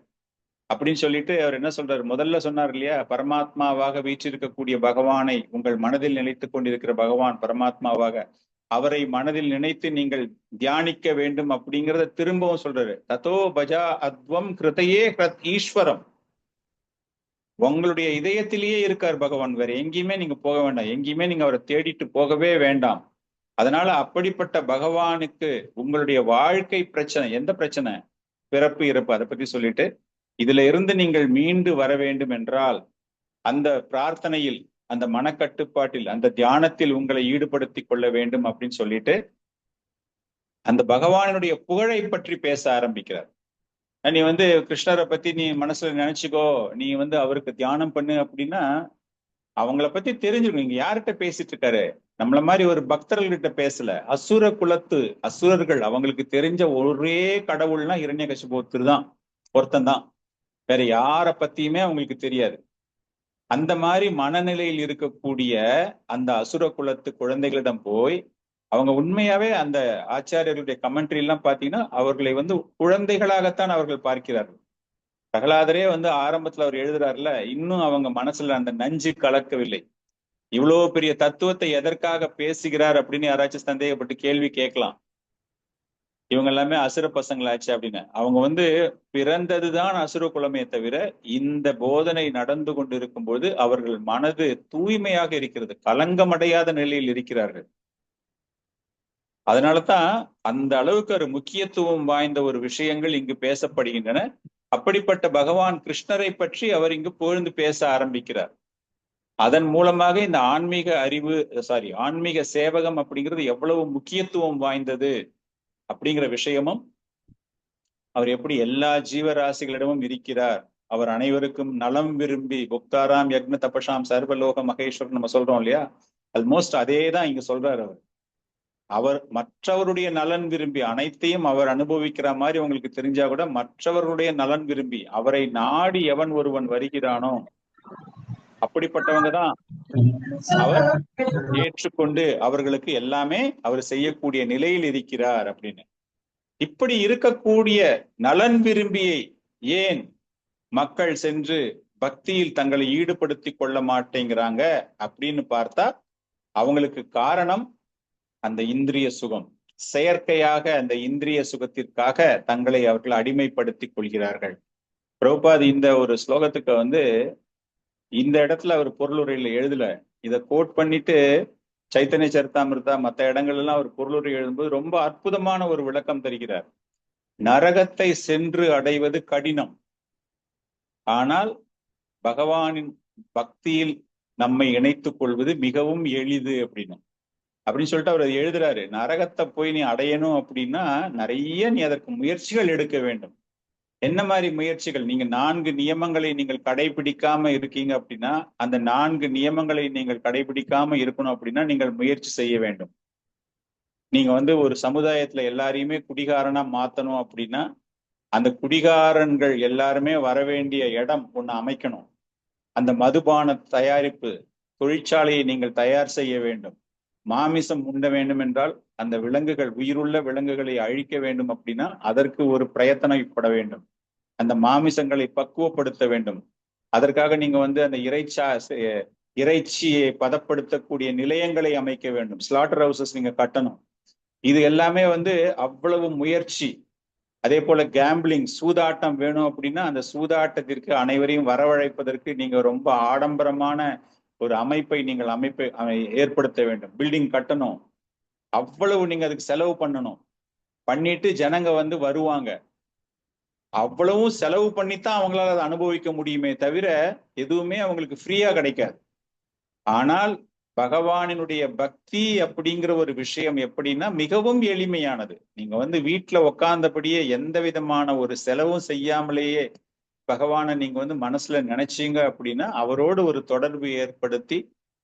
அப்படின்னு சொல்லிட்டு அவர் என்ன சொல்றாரு? முதல்ல சொன்னார் இல்லையா, பரமாத்மாவாக வீற்றிருக்கக்கூடிய பகவானை, உங்கள் மனதில் நினைத்துக் கொண்டிருக்கிற பகவான் பரமாத்மாவாக, அவரை மனதில் நினைத்து நீங்கள் தியானிக்க வேண்டும் அப்படிங்கிறத திரும்பவும் சொல்றாரு. ததோ பஜா அத்வம் கிருதையே ஹ்ரத் ஈஸ்வரம். உங்களுடைய இதயத்திலேயே இருக்கார் பகவான், வேற எங்கேயுமே நீங்க போக வேண்டாம், எங்கேயுமே நீங்க அவரை தேடிட்டு போகவே வேண்டாம். அதனால அப்படிப்பட்ட பகவானுக்கு உங்களுடைய வாழ்க்கை பிரச்சனை, எந்த பிரச்சனை? பிறப்பு இறப்பு, அதை பத்தி சொல்லிட்டு இதுல இருந்து நீங்கள் மீண்டு வர வேண்டும் என்றால் அந்த பிரார்த்தனையில், அந்த மனக்கட்டுப்பாட்டில், அந்த தியானத்தில் உங்களை ஈடுபடுத்தி கொள்ள வேண்டும் அப்படின்னு சொல்லிட்டு அந்த பகவானுடைய புகழை பற்றி பேச ஆரம்பிக்கிறார். நீ வந்து கிருஷ்ணரை பத்தி நீ மனசுல நினைச்சுக்கோ, நீ வந்து அவருக்கு தியானம் பண்ணு அப்படின்னா அவங்கள பத்தி தெரிஞ்சுக்கணும். இங்க யார்கிட்ட பேசிட்டு இருக்காரு? நம்மள மாதிரி ஒரு பக்தர்கள்கிட்ட பேசல. அசுர குலத்து அசுரர்கள், அவங்களுக்கு தெரிஞ்ச ஒரே கடவுள்னா இரண்யகசிபு தான், ஒருத்தன் தான், வேற யார பத்தியுமே அவங்களுக்கு தெரியாது. அந்த மாதிரி மனநிலையில் இருக்கக்கூடிய அந்த அசுர குலத்து குழந்தைகளிடம் போய் அவங்க உண்மையாவே அந்த ஆச்சாரியர்களுடைய கமெண்ட்ரி எல்லாம் பாத்தீங்கன்னா அவர்களை வந்து குழந்தைகளாகத்தான் அவர்கள் பார்க்கிறார்கள். பிரகலாதரே வந்து ஆரம்பத்துல அவர் எழுதுறாருல, இன்னும் அவங்க மனசுல அந்த நஞ்சு கலக்கவில்லை. இவ்வளவு பெரிய தத்துவத்தை எதற்காக பேசுகிறார் அப்படின்னு யாராச்சும் சந்தேகப்பட்டு கேள்வி கேட்கலாம். இவங்க எல்லாமே அசுர பசங்களாச்சு அப்படின்னு. அவங்க வந்து பிறந்ததுதான் அசுர குலமே தவிர இந்த போதனை நடந்து கொண்டு இருக்கும்போது அவர்கள் மனது தூய்மையாக இருக்கிறது, கலங்கமடையாத நிலையில் இருக்கிறார்கள். அதனாலதான் அந்த அளவுக்கு ஒரு முக்கியத்துவம் வாய்ந்த ஒரு விஷயங்கள் இங்கு பேசப்படுகின்றன. அப்படிப்பட்ட பகவான் கிருஷ்ணரை பற்றி அவர் இங்கு புகழ்ந்து பேச ஆரம்பிக்கிறார். அதன் மூலமாக இந்த ஆன்மீக அறிவு, ஆன்மீக சேவகம் அப்படிங்கிறது எவ்வளவு முக்கியத்துவம் வாய்ந்தது அப்படிங்கிற விஷயமும், அவர் எப்படி எல்லா ஜீவராசிகளிடமும் இருக்கிறார், அவர் அனைவருக்கும் நலம் விரும்பி புக்தாராம் யக்ன தபசாம் சர்வலோக மகேஸ்வர் நம்ம சொல்றோம் இல்லையா, ஆல்மோஸ்ட் அதே தான் இங்க சொல்றாரு. அவர் மற்றவருடைய நலன் விரும்பி, அனைத்தையும் அவர் அனுபவிக்கிற மாதிரி உங்களுக்கு தெரிஞ்சா கூட மற்றவர்களுடைய நலன் விரும்பி அவரை நாடி எவன் ஒருவன் வருகிறானோ அப்படிப்பட்டவங்க தான் அவர் ஏற்றுக்கொண்டு அவர்களுக்கு எல்லாமே அவர் செய்யக்கூடிய நிலையில் இருக்கிறார் அப்படின்னு. இப்படி இருக்கக்கூடிய நலன் விரும்பியை ஏன் மக்கள் சென்று பக்தியில் தங்களை ஈடுபடுத்தி கொள்ள மாட்டேங்கிறாங்க அப்படின்னு பார்த்தா அவங்களுக்கு காரணம் அந்த இந்திரிய சுகம். செயற்கையாக அந்த இந்திரிய சுகத்திற்காக தங்களை அவர்கள் அடிமைப்படுத்தி கொள்கிறார்கள். பிரபுபாத் இந்த ஒரு ஸ்லோகத்துக்கு வந்து இந்த இடத்துல அவர் பொருளுரையில எழுதல, இதை கோட் பண்ணிட்டு சைத்தன்ய சரிதாமிர்தா மற்ற இடங்கள் எல்லாம் அவர் பொருளுரை எழுதும்போது ரொம்ப அற்புதமான ஒரு விளக்கம் தருகிறார். நரகத்தை சென்று அடைவது கடினம், ஆனால் பகவானின் பக்தியில் நம்மை இணைத்துக் கொள்வது மிகவும் எளிது அப்படின்னு சொல்லிட்டு அவர் எழுதுறாரு. நரகத்தை போய் நீ அடையணும் அப்படின்னா நிறைய நீ அதற்கு முயற்சிகள் எடுக்க வேண்டும். என்ன மாதிரி முயற்சிகள்? நீங்க 4 நியமங்களை நீங்கள் கடைபிடிக்காம இருக்கீங்க அப்படின்னா அந்த 4 நியமங்களை நீங்கள் கடைபிடிக்காம இருக்கணும் அப்படின்னா நீங்கள் முயற்சி செய்ய வேண்டும். நீங்க வந்து ஒரு சமுதாயத்துல எல்லாரையுமே குடிகாரனா மாத்தணும் அப்படின்னா அந்த குடிகாரன்கள் எல்லாருமே வர வேண்டிய இடம் ஒண்ணு அமைக்கணும். அந்த மதுபான தயாரிப்பு தொழிற்சாலையை நீங்கள் தயார் செய்ய வேண்டும். மாமிசம் உண்ண வேண்டும் என்றால் அந்த விலங்குகள், உயிருள்ள விலங்குகளை அழிக்க வேண்டும் அப்படின்னா அதற்கு ஒரு பிரயத்தனப்பட வேண்டும். அந்த மாமிசங்களை பக்குவப்படுத்த வேண்டும். அதற்காக நீங்க அந்த இறைச்சியை பதப்படுத்தக்கூடிய நிலையங்களை அமைக்க வேண்டும். ஸ்லாட்டர் ஹவுசஸ் நீங்க கட்டணும். இது எல்லாமே அவ்வளவு முயற்சி. அதே போல கேம்பிளிங், சூதாட்டம் வேணும் அப்படின்னா அந்த சூதாட்டத்திற்கு அனைவரையும் வரவழைப்பதற்கு நீங்க ரொம்ப ஆடம்பரமான ஒரு அமைப்பை நீங்கள் ஏற்படுத்த வேண்டும். பில்டிங் கட்டணும். அவ்வளவு நீங்க அதுக்கு செலவு பண்ணணும். பண்ணிட்டு ஜனங்க வருவாங்க. அவ்வளவும் செலவு பண்ணித்தான் அவங்களால அதை அனுபவிக்க முடியுமே தவிர எதுவுமே அவங்களுக்கு ஃப்ரீயா கிடைக்காது. ஆனால் பகவானினுடைய பக்தி அப்படிங்கிற ஒரு விஷயம் எப்படின்னா மிகவும் எளிமையானது. நீங்க வீட்டுல உக்காந்தபடியே எந்த விதமான ஒரு செலவும் செய்யாமலேயே பகவானை நீங்க மனசுல நினைச்சீங்க அப்படின்னா அவரோடு ஒரு தொடர்பு ஏற்படுத்தி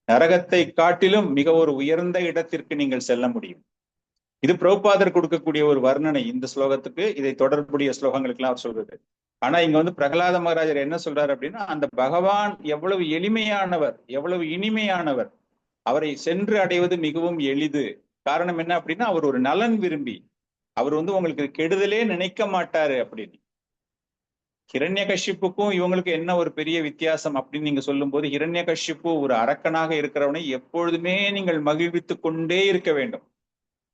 நரகத்தை காட்டிலும் மிக ஒரு உயர்ந்த இடத்திற்கு நீங்கள் செல்ல முடியும். இது பிரபுபாதர் கொடுக்கக்கூடிய ஒரு வர்ணனை இந்த ஸ்லோகத்துக்கு. இதை தொடர்புடைய ஸ்லோகங்களுக்கு எல்லாம் அவர் சொல்றது. ஆனா இங்க பிரகலாத மகாராஜர் என்ன சொல்றாரு அப்படின்னா, அந்த பகவான் எவ்வளவு எளிமையானவர், எவ்வளவு இனிமையானவர், அவரை சென்று அடைவது மிகவும் எளிது. காரணம் என்ன அப்படின்னா அவர் ஒரு நலன் விரும்பி, அவர் உங்களுக்கு கெடுதலே நினைக்க மாட்டாரு அப்படின்னு. ஹிரண்யகஷிப்புக்கும் இவங்களுக்கு என்ன ஒரு பெரிய வித்தியாசம் அப்படின்னு நீங்க சொல்லும் போது, ஹிரண்யகஷிப்பு ஒரு அரக்கனாக இருக்கிறவனை எப்பொழுதுமே நீங்கள் மகிழ்வித்து கொண்டே இருக்க வேண்டும்.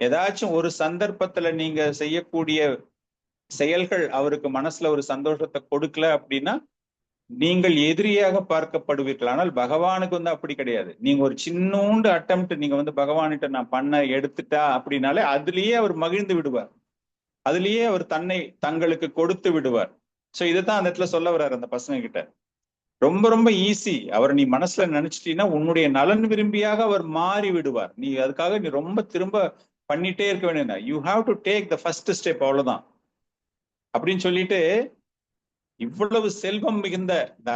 ஏதாச்சும் ஒரு சந்தர்ப்பத்துல நீங்க செய்யக்கூடிய செயல்கள் அவருக்கு மனசுல ஒரு சந்தோஷத்தை கொடுக்கல அப்படின்னா நீங்கள் எதிரியாக பார்க்கப்படுவீர்கள். ஆனால் பகவானுக்கு அப்படி கிடையாது. நீங்க ஒரு சின்னூண்டு அட்டெம்ப்ட் நீங்க பகவான்கிட்ட நான் பண்ண எடுத்துட்டா அப்படின்னாலே அதுலயே அவர் மகிழ்ந்து விடுவார். அதுலயே அவர் தங்களுக்கு கொடுத்து விடுவார். சோ இதைத்தான் அந்த இடத்துல சொல்ல வர்றாரு அந்த பசங்க கிட்ட. ரொம்ப ரொம்ப ஈஸி. அவர் நீ மனசுல நினைச்சிட்டீங்கன்னா உன்னுடைய நலன் விரும்பியாக அவர் மாறி விடுவார். நீ அதுக்காக நீ ரொம்ப திரும்ப பண்ணிட்டே இருக்க வேண்டிய, you have to take the first step, அவ்வளவுதான் அப்படின்னு சொல்லிட்டு, இவ்வளவு செல்வம் மிகுந்த இந்த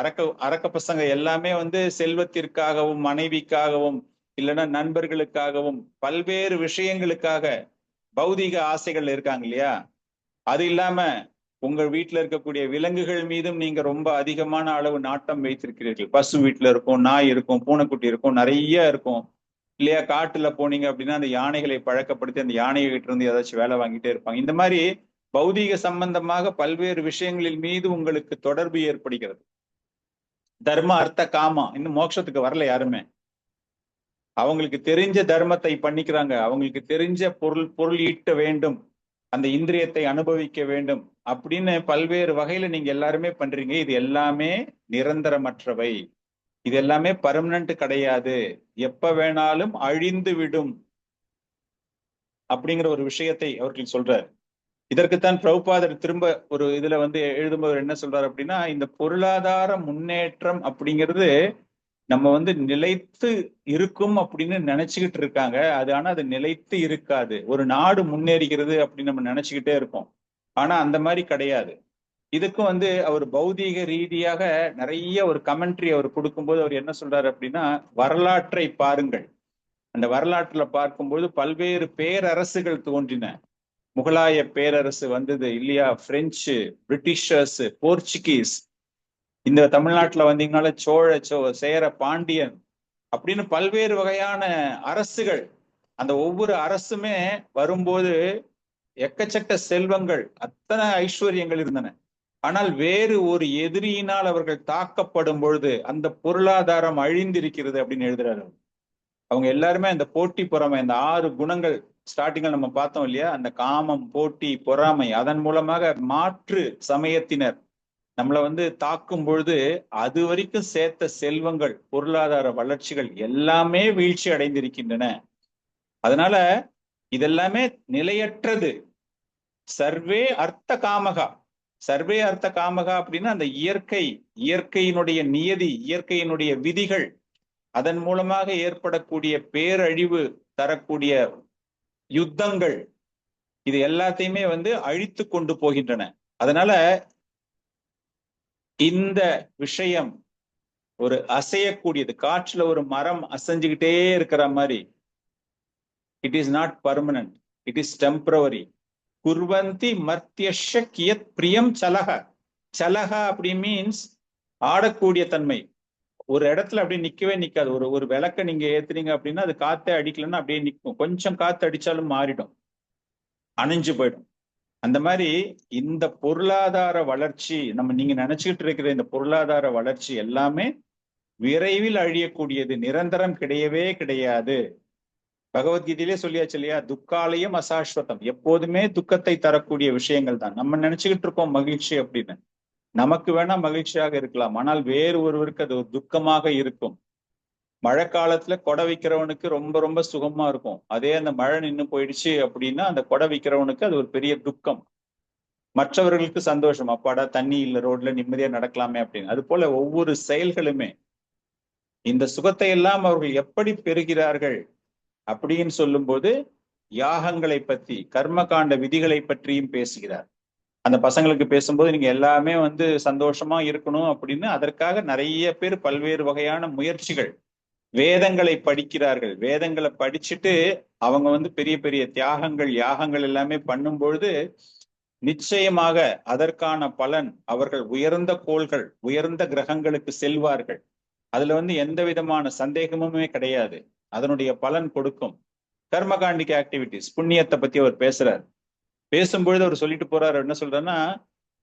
அரக்க பசங்க எல்லாமே செல்வத்திற்காகவும் மனைவிக்காகவும் இல்லைன்னா நண்பர்களுக்காகவும் பல்வேறு விஷயங்களுக்காக பௌதிக ஆசைகள் இருக்காங்க இல்லையா. அது இல்லாம உங்க வீட்டுல இருக்கக்கூடிய விலங்குகள் மீதும் நீங்க ரொம்ப அதிகமான அளவு நாட்டம் வைத்திருக்கிறீர்கள். பசு வீட்டுல இருக்கும், நாய் இருக்கும், பூனைக்குட்டி இருக்கும், நிறைய இருக்கும் இல்லையா. காட்டுல போனீங்க அப்படின்னா அந்த யானைகளை பழக்கப்படுத்தி அந்த யானைகிட்ட இருந்து ஏதாச்சும் வேலை வாங்கிட்டே இருப்பாங்க. இந்த மாதிரி பௌதீக சம்பந்தமாக பல்வேறு விஷயங்களில் மீது உங்களுக்கு தொடர்பு ஏற்படுகிறது. தர்ம அர்த்த காமம், இன்னும் மோட்சத்துக்கு வரல யாருமே. அவங்களுக்கு தெரிஞ்ச தர்மத்தை பண்ணிக்கிறாங்க. அவங்களுக்கு தெரிஞ்ச பொருள் ஈட்ட வேண்டும், அந்த இந்திரியத்தை அனுபவிக்க வேண்டும் அப்படின்னு பல்வேறு வகையில நீங்க எல்லாருமே பண்றீங்க. இது எல்லாமே நிரந்தரமற்றவை. இது எல்லாமே பர்மனன்ட் கிடையாது. எப்ப வேணாலும் அழிந்து விடும் அப்படிங்கிற ஒரு விஷயத்தை அவர்கள் சொல்றாரு. இதற்குத்தான் பிரபுபாதர் திரும்ப ஒரு இதுல எழுதும்போது என்ன சொல்றாரு அப்படின்னா, இந்த பொருளாதார முன்னேற்றம் அப்படிங்கிறது நம்ம நிலைத்து இருக்கும் அப்படின்னு நினைச்சுக்கிட்டு இருக்காங்க. அது ஆனா அது நிலைத்து இருக்காது. ஒரு நாடு முன்னேறுகிறது அப்படின்னு நம்ம நினைச்சுக்கிட்டே இருப்போம். ஆனா அந்த மாதிரி கிடையாது. இதுக்கும் அவர் பௌதீக ரீதியாக நிறைய ஒரு கமெண்ட்ரி அவர் கொடுக்கும்போது அவர் என்ன சொல்றாரு அப்படின்னா, வரலாற்றை பாருங்கள். அந்த வரலாற்றுல பார்க்கும்போது பல்வேறு பேரரசுகள் தோன்றின. முகலாய பேரரசு வந்தது இல்லையா, பிரெஞ்சு, பிரிட்டிஷர்ஸ், போர்ச்சுகீஸ். இந்த தமிழ்நாட்டுல வந்தீங்கனால சேர, பாண்டியன் அப்படின்னு பல்வேறு வகையான அரசுகள். அந்த ஒவ்வொரு அரசுமே வரும்போது எக்கச்சக்க செல்வங்கள், அத்தனை ஐஸ்வர்யங்கள் இருந்தன. ஆனால் வேறு ஒரு எதிரியினால் அவர்கள் தாக்கப்படும் பொழுது அந்த பொருளாதாரம் அழிந்திருக்கிறது அப்படின்னு எழுதுறாரு. அவங்க எல்லாருமே அந்த போட்டி பொறாமை, அந்த 6 குணங்கள் ஸ்டார்டிங்ல நம்ம பார்த்தோம் இல்லையா, அந்த காமம், போட்டி, பொறாமை, அதன் மூலமாக மாற்று சமயத்தினர் நம்மளை தாக்கும் பொழுது அது வரைக்கும் சேர்த்த செல்வங்கள், பொருளாதார வளர்ச்சிகள் எல்லாமே வீழ்ச்சி அடைந்திருக்கின்றன. அதனால இதெல்லாமே நிலையற்றது. சர்வே அர்த்த காமகா. சர்வே அர்த்த காமகா அப்படின்னா அந்த இயற்கையினுடைய நியதி, இயற்கையினுடைய விதிகள், அதன் மூலமாக ஏற்படக்கூடிய பேரழிவு தரக்கூடிய யுத்தங்கள், இது எல்லாத்தையுமே அழித்து கொண்டு போகின்றன. அதனால இந்த விஷயம் ஒரு அசையக்கூடியது. காற்றுல ஒரு மரம் அசைஞ்சுக்கிட்டே இருக்கிற மாதிரி. It is not permanent, it is temporary. குர்வந்தி மர்த்தியஷ கியத் பிரியம் சலக. சலக அப்படி மீன்ஸ் ஆடக்கூடிய தன்மை. ஒரு இடத்துல அப்படியே நிக்கவே நிக்காது. ஒரு விளக்க நீங்க ஏத்துறீங்க அப்படின்னா அது காத்தே அடிக்கலன்னா அப்படியே நிற்கும். கொஞ்சம் காத்து அடிச்சாலும் மாறிடும், அணைஞ்சு போயிடும். அந்த மாதிரி இந்த பொருளாதார வளர்ச்சி, நீங்க நினைச்சுக்கிட்டு இருக்கிற இந்த பொருளாதார வளர்ச்சி எல்லாமே விரைவில் அழியக்கூடியது, நிரந்தரம் கிடையவே கிடையாது. பகவத்கீதையிலே சொல்லியாச்சு இல்லையா, துக்காலயம் அசாஸ்வதம். எப்போதுமே துக்கத்தை தரக்கூடிய விஷயங்கள் தான். நம்ம நினைச்சுக்கிட்டு இருக்கோம் மகிழ்ச்சி அப்படின்னு. நமக்கு வேணா மகிழ்ச்சியாக இருக்கலாம், ஆனால் வேறு ஒருவருக்கு அது ஒரு துக்கமாக இருக்கும். மழை காலத்துல கொடை விற்கிறவனுக்கு ரொம்ப ரொம்ப சுகமா இருக்கும். அதே அந்த மழை நின்று போயிடுச்சு அப்படின்னா அந்த கொடை விற்கிறவனுக்கு அது ஒரு பெரிய துக்கம். மற்றவர்களுக்கு சந்தோஷம், அப்பாடா தண்ணி இல்லை, ரோட்ல நிம்மதியா நடக்கலாமே அப்படின்னு. அது போல ஒவ்வொரு செயல்களுமே இந்த சுகத்தை எல்லாம் அவர்கள் எப்படி பெறுகிறார்கள் அப்படின்னு சொல்லும்போது யாகங்களை பத்தி, கர்மகாண்ட விதிகளை பற்றியும் பேசுகிறார். அந்த பசங்களுக்கு பேசும்போது நீங்க எல்லாமே சந்தோஷமா இருக்கணும் அப்படின்னு அதற்காக நிறைய பேர் பல்வேறு வகையான முயற்சிகள், வேதங்களை படிக்கிறார்கள். வேதங்களை படிச்சுட்டு அவங்க பெரிய பெரிய தியாகங்கள், யாகங்கள் எல்லாமே பண்ணும் பொழுது நிச்சயமாக அதற்கான பலன், அவர்கள் உயர்ந்த கோள்கள், உயர்ந்த கிரகங்களுக்கு செல்வார்கள். அதுல எந்த விதமான சந்தேகமுமே கிடையாது. அதனுடைய பலன் கொடுக்கும். கர்மகாண்டிக் ஆக்டிவிட்டிஸ், புண்ணியத்தை பத்தி அவர் பேசுறார். பேசும்பொழுது அவர் சொல்லிட்டு போறாரு, என்ன சொல்றேன்னா,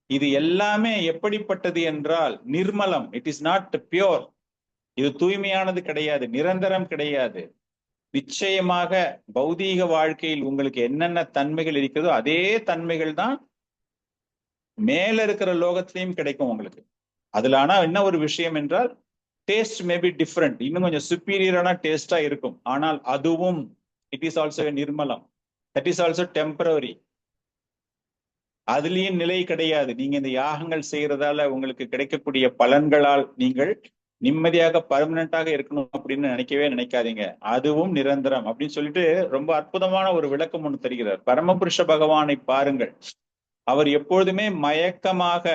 இது எல்லாமே எப்படிப்பட்டது என்றால் நிர்மலம், இட் இஸ் நாட் பியோர். இது தூய்மையானது கிடையாது, நிரந்தரம் கிடையாது. நிச்சயமாக பௌதீக வாழ்க்கையில் உங்களுக்கு என்னென்ன தன்மைகள் இருக்கிறதோ அதே தன்மைகள் தான் மேல இருக்கிற லோகத்திலையும் கிடைக்கும் உங்களுக்கு. அதுல ஆனா என்ன ஒரு விஷயம் என்றால், டேஸ்ட் மே பி டிஃப்ரெண்ட், இன்னும் கொஞ்சம் சுப்பீரியரான டேஸ்டா இருக்கும். ஆனால் அதுவும் இட் இஸ் ஆல்சோ நிர்மலம், தட் இஸ் ஆல்சோ டெம்பரரி. அதுலயும் நிலை கிடையாது. நீங்க இந்த யாகங்கள் செய்யறதால உங்களுக்கு கிடைக்கக்கூடிய பலன்களால் நீங்கள் நிம்மதியாக பர்மனண்டாக இருக்கணும் அப்படின்னு நினைக்காதீங்க. அதுவும் நிரந்தரம் அப்படின்னு சொல்லிட்டு ரொம்ப அற்புதமான ஒரு விளக்கம் ஒன்று தருகிறார். பரமபுருஷ பகவானை பாருங்கள், அவர் எப்பொழுதுமே மயக்கமாக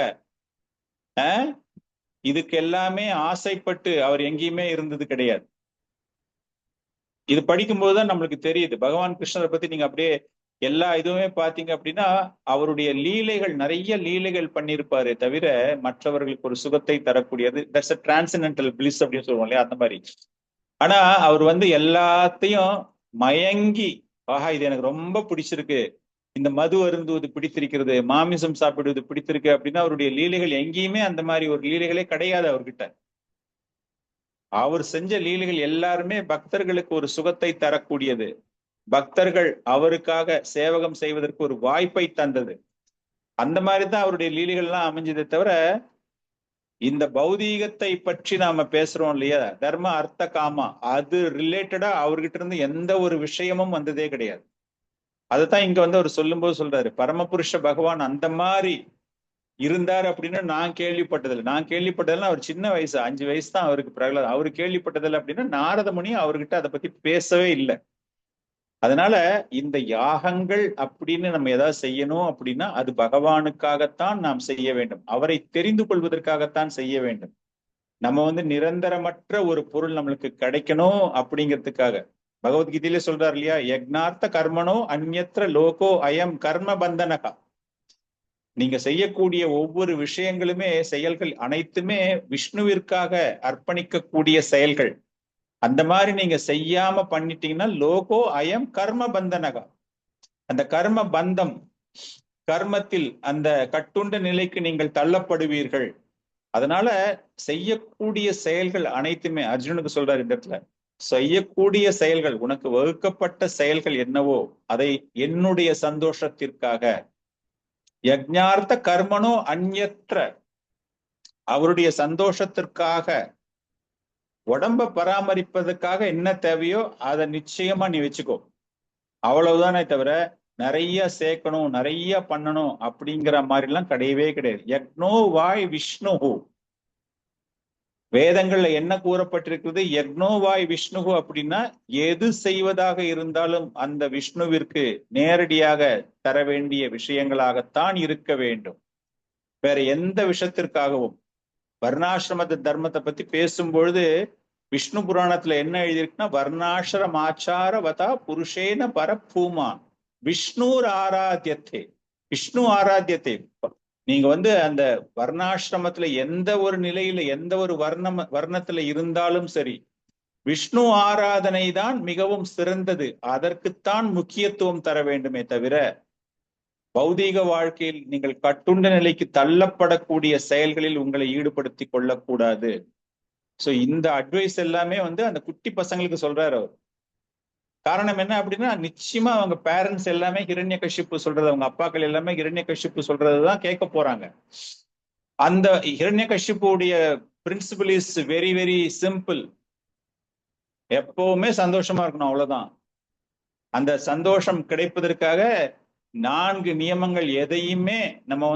இதுக்கு எல்லாமே ஆசைப்பட்டு அவர் எங்கேயுமே இருந்தது கிடையாது. இது படிக்கும்போதுதான் நம்மளுக்கு தெரியுது. பகவான் கிருஷ்ணரை பத்தி நீங்க அப்படியே எல்லா இதுவுமே பாத்தீங்க அப்படின்னா அவருடைய லீலைகள், நிறைய லீலைகள் பண்ணியிருப்பாரு தவிர மற்றவர்களுக்கு ஒரு சுகத்தை தரக்கூடியது. தட்ஸ் அ டிரான்சென்டென்டல் பிளிஸ் அப்படின்னு சொல்லுவோம் இல்லையா, அந்த மாதிரி. ஆனா அவர் எல்லாத்தையும் மயங்கி, ஆஹா இது எனக்கு ரொம்ப பிடிச்சிருக்கு, இந்த மது அருந்துவது பிடித்திருக்கிறது, மாமிசம் சாப்பிடுவது பிடித்திருக்கு அப்படின்னா அவருடைய லீலைகள் எங்கேயுமே அந்த மாதிரி ஒரு லீலைகளே கிடையாது அவர்கிட்ட. அவர் செஞ்ச லீலைகள் எல்லாருமே பக்தர்களுக்கு ஒரு சுகத்தை தரக்கூடியது. பக்தர்கள் அவருக்காக சேவகம் செய்வதற்கு ஒரு வாய்ப்பை தந்தது. அந்த மாதிரிதான் அவருடைய லீலைகள் எல்லாம் அமைஞ்சதை தவிர, இந்த பௌதீகத்தை பற்றி நாம பேசுறோம் இல்லையா, தர்ம அர்த்த காமா, அது ரிலேட்டடா அவர்கிட்ட இருந்து எந்த ஒரு விஷயமும் வந்ததே கிடையாது. அதைத்தான் இங்க அவர் சொல்லும்போது சொல்றாரு, பரமபுருஷ பகவான் அந்த மாதிரி இருந்தார் அப்படின்னு நான் கேள்விப்பட்டதில்லை. அவர் சின்ன வயசு, 5 வயசு தான் அவருக்கு பிரகலாத். அவரு கேள்விப்பட்டதில்லை அப்படின்னா நாரத முனி அவர்கிட்ட அதை பத்தி பேசவே இல்லை. அதனால இந்த யாகங்கள் அப்படின்னு நம்ம ஏதாவது செய்யணும் அப்படின்னா அது பகவானுக்காகத்தான் நாம் செய்ய வேண்டும், அவரை தெரிந்து கொள்வதற்காகத்தான் செய்ய வேண்டும். நம்ம நிரந்தரமற்ற ஒரு பொருள் நம்மளுக்கு கிடைக்கணும் அப்படிங்கிறதுக்காக. பகவத்கீதையிலே சொல்றாரு இல்லையா, யக்னார்த்த கர்மனோ அந்யத்ர லோகோ அயம் கர்ம பந்தனகா. நீங்க செய்யக்கூடிய ஒவ்வொரு விஷயங்களுமே, செயல்கள் அனைத்துமே விஷ்ணுவிற்காக அர்ப்பணிக்கக்கூடிய செயல்கள். அந்த மாதிரி நீங்க செய்யாம பண்ணிட்டீங்கன்னா லோகோ அயம் கர்ம பந்தனகா, அந்த கர்ம பந்தம், கர்மத்தில் அந்த கட்டுண்ட நிலைக்கு நீங்கள் தள்ளப்படுவீர்கள். அதனால செய்யக்கூடிய செயல்கள் அனைத்துமே, அர்ஜுனுக்கு சொல்றாரு இந்த இடத்துல, செய்யக்கூடிய செயல்கள், உனக்கு வகுக்கப்பட்ட செயல்கள் என்னவோ அதை என்னுடைய சந்தோஷத்திற்காக, யஜ்ஞார்த்த கர்மனோ அந்யத்ர, அவருடைய சந்தோஷத்திற்காக, உடம்ப பராமரிப்பதற்காக என்ன தேவையோ அதை நிச்சயமா நீ வச்சுக்கோ, அவ்வளவுதானே தவிர நிறைய சேர்க்கணும், நிறைய பண்ணணும் அப்படிங்கிற மாதிரி எல்லாம் கிடையவே கிடையாது. யக்னோ வாய் விஷ்ணு, வேதங்கள்ல என்ன கூறப்பட்டிருக்கிறது, யக்னோவாய் விஷ்ணு அப்படின்னா எது செய்வதாக இருந்தாலும் அந்த விஷ்ணுவிற்கு நேரடியாக தர வேண்டிய விஷயங்களாகத்தான் இருக்க வேண்டும், வேற எந்த விஷயத்திற்காகவும். வர்ணாசிரம தர்மத்தை பத்தி பேசும்பொழுது விஷ்ணு புராணத்துல என்ன எழுதியிருக்குன்னா, வர்ணாசிரம ஆச்சார வதா புருஷேன பரப்பூமான் விஷ்ணுர் ஆராத்தியத்தே. விஷ்ணு ஆராத்தியத்தை நீங்க அந்த வர்ணாசிரமத்துல எந்த ஒரு நிலையில எந்த ஒரு வர்ணத்துல இருந்தாலும் சரி, விஷ்ணு ஆராதனை தான் மிகவும் சிறந்தது. அதற்குத்தான் முக்கியத்துவம் தர வேண்டுமே தவிர பௌதீக வாழ்க்கையில் நீங்கள் கட்டுண்ட நிலைக்கு தள்ளப்படக்கூடிய செயல்களில் உங்களை ஈடுபடுத்தி கொள்ளக்கூடாது. சோ இந்த அட்வைஸ் எல்லாமே அந்த குட்டி பசங்களுக்கு சொல்றாரு அவர். காரணம் என்ன அப்படின்னா, நிச்சயமா அவங்க பேரண்ட்ஸ் எல்லாமே ஹிரண்யகசிப்பு சொல்றது, அவங்க அப்பாக்கள் எல்லாமே ஹிரண்யகசிப்பு சொல்றதுதான் கேட்க போறாங்க. அந்த ஹிரண்யகசிப்புடைய principle is very very simple. எப்பவுமே சந்தோஷமா இருக்கணும், அவ்வளவுதான். அந்த சந்தோஷம் கிடைப்பதற்காக 4 நியமங்கள் எதையுமே நம்ம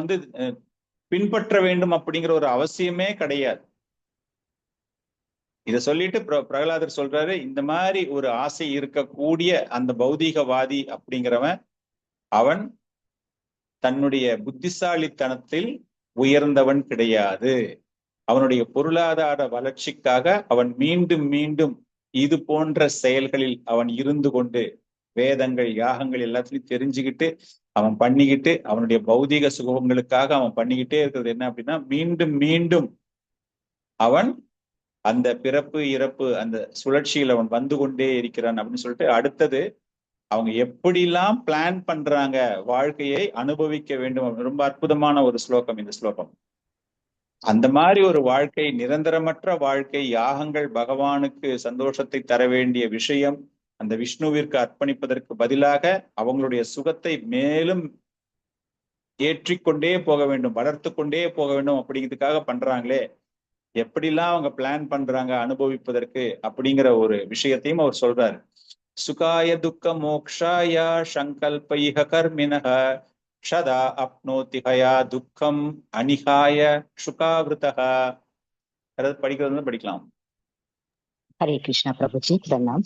பின்பற்ற வேண்டும் அப்படிங்கிற ஒரு அவசியமே கிடையாது. இத சொல்லிட்டு பிரகலாதர் சொல்றாரு, இந்த மாதிரி ஒரு ஆசை இருக்கக்கூடிய அந்த பௌதீகவாதி அப்படிங்கிறவன் அவன் தன்னுடைய புத்திசாலித்தனத்தில் உயர்ந்தவன் கிடையாது. அவனுடைய பொருளாதார வளர்ச்சிக்காக அவன் மீண்டும் மீண்டும் இது போன்ற செயல்களில் அவன் இருந்து கொண்டு வேதங்கள் யாகங்கள் எல்லாத்தையும் தெரிஞ்சுக்கிட்டு அவன் பண்ணிக்கிட்டு அவனுடைய பௌதீக சுகங்களுக்காக அவன் பண்ணிக்கிட்டே இருக்கிறது என்ன அப்படின்னா, மீண்டும் மீண்டும் அவன் அந்த பிறப்பு இறப்பு அந்த சுழற்சியில் அவன் வந்து கொண்டே இருக்கிறான் அப்படின்னு சொல்லிட்டு அடுத்தது அவங்க எப்படிலாம் பிளான் பண்றாங்க வாழ்க்கையை அனுபவிக்க வேண்டும். ரொம்ப அற்புதமான ஒரு ஸ்லோகம் இந்த ஸ்லோகம். அந்த மாதிரி ஒரு வாழ்க்கை, நிரந்தரமற்ற வாழ்க்கை, யாகங்கள் பகவானுக்கு சந்தோஷத்தை தர வேண்டிய விஷயம், அந்த விஷ்ணுவிற்கு அர்ப்பணிப்பதற்கு பதிலாக அவங்களுடைய சுகத்தை மேலும் ஏற்றிக்கொண்டே போக வேண்டும், வளர்த்து கொண்டே போக வேண்டும் அப்படிங்கிறதுக்காக பண்றாங்களே, எப்படிலாம் அவங்க பிளான் பண்றாங்க அனுபவிப்பதற்கு அப்படிங்கிற ஒரு விஷயத்தையும் அவர் சொல்றாரு. சுகாய துக்க மோக்ஷாய சங்கல்பைஹ கர்மிணஹ ஷதா அப்னோதி ஹயா துக்கம் அனிஹாய சுகாவிருதஹ. அதாவது படிக்கிறது படிக்கலாம்.
हरे कृष्णा प्रभु जी, प्रणाम।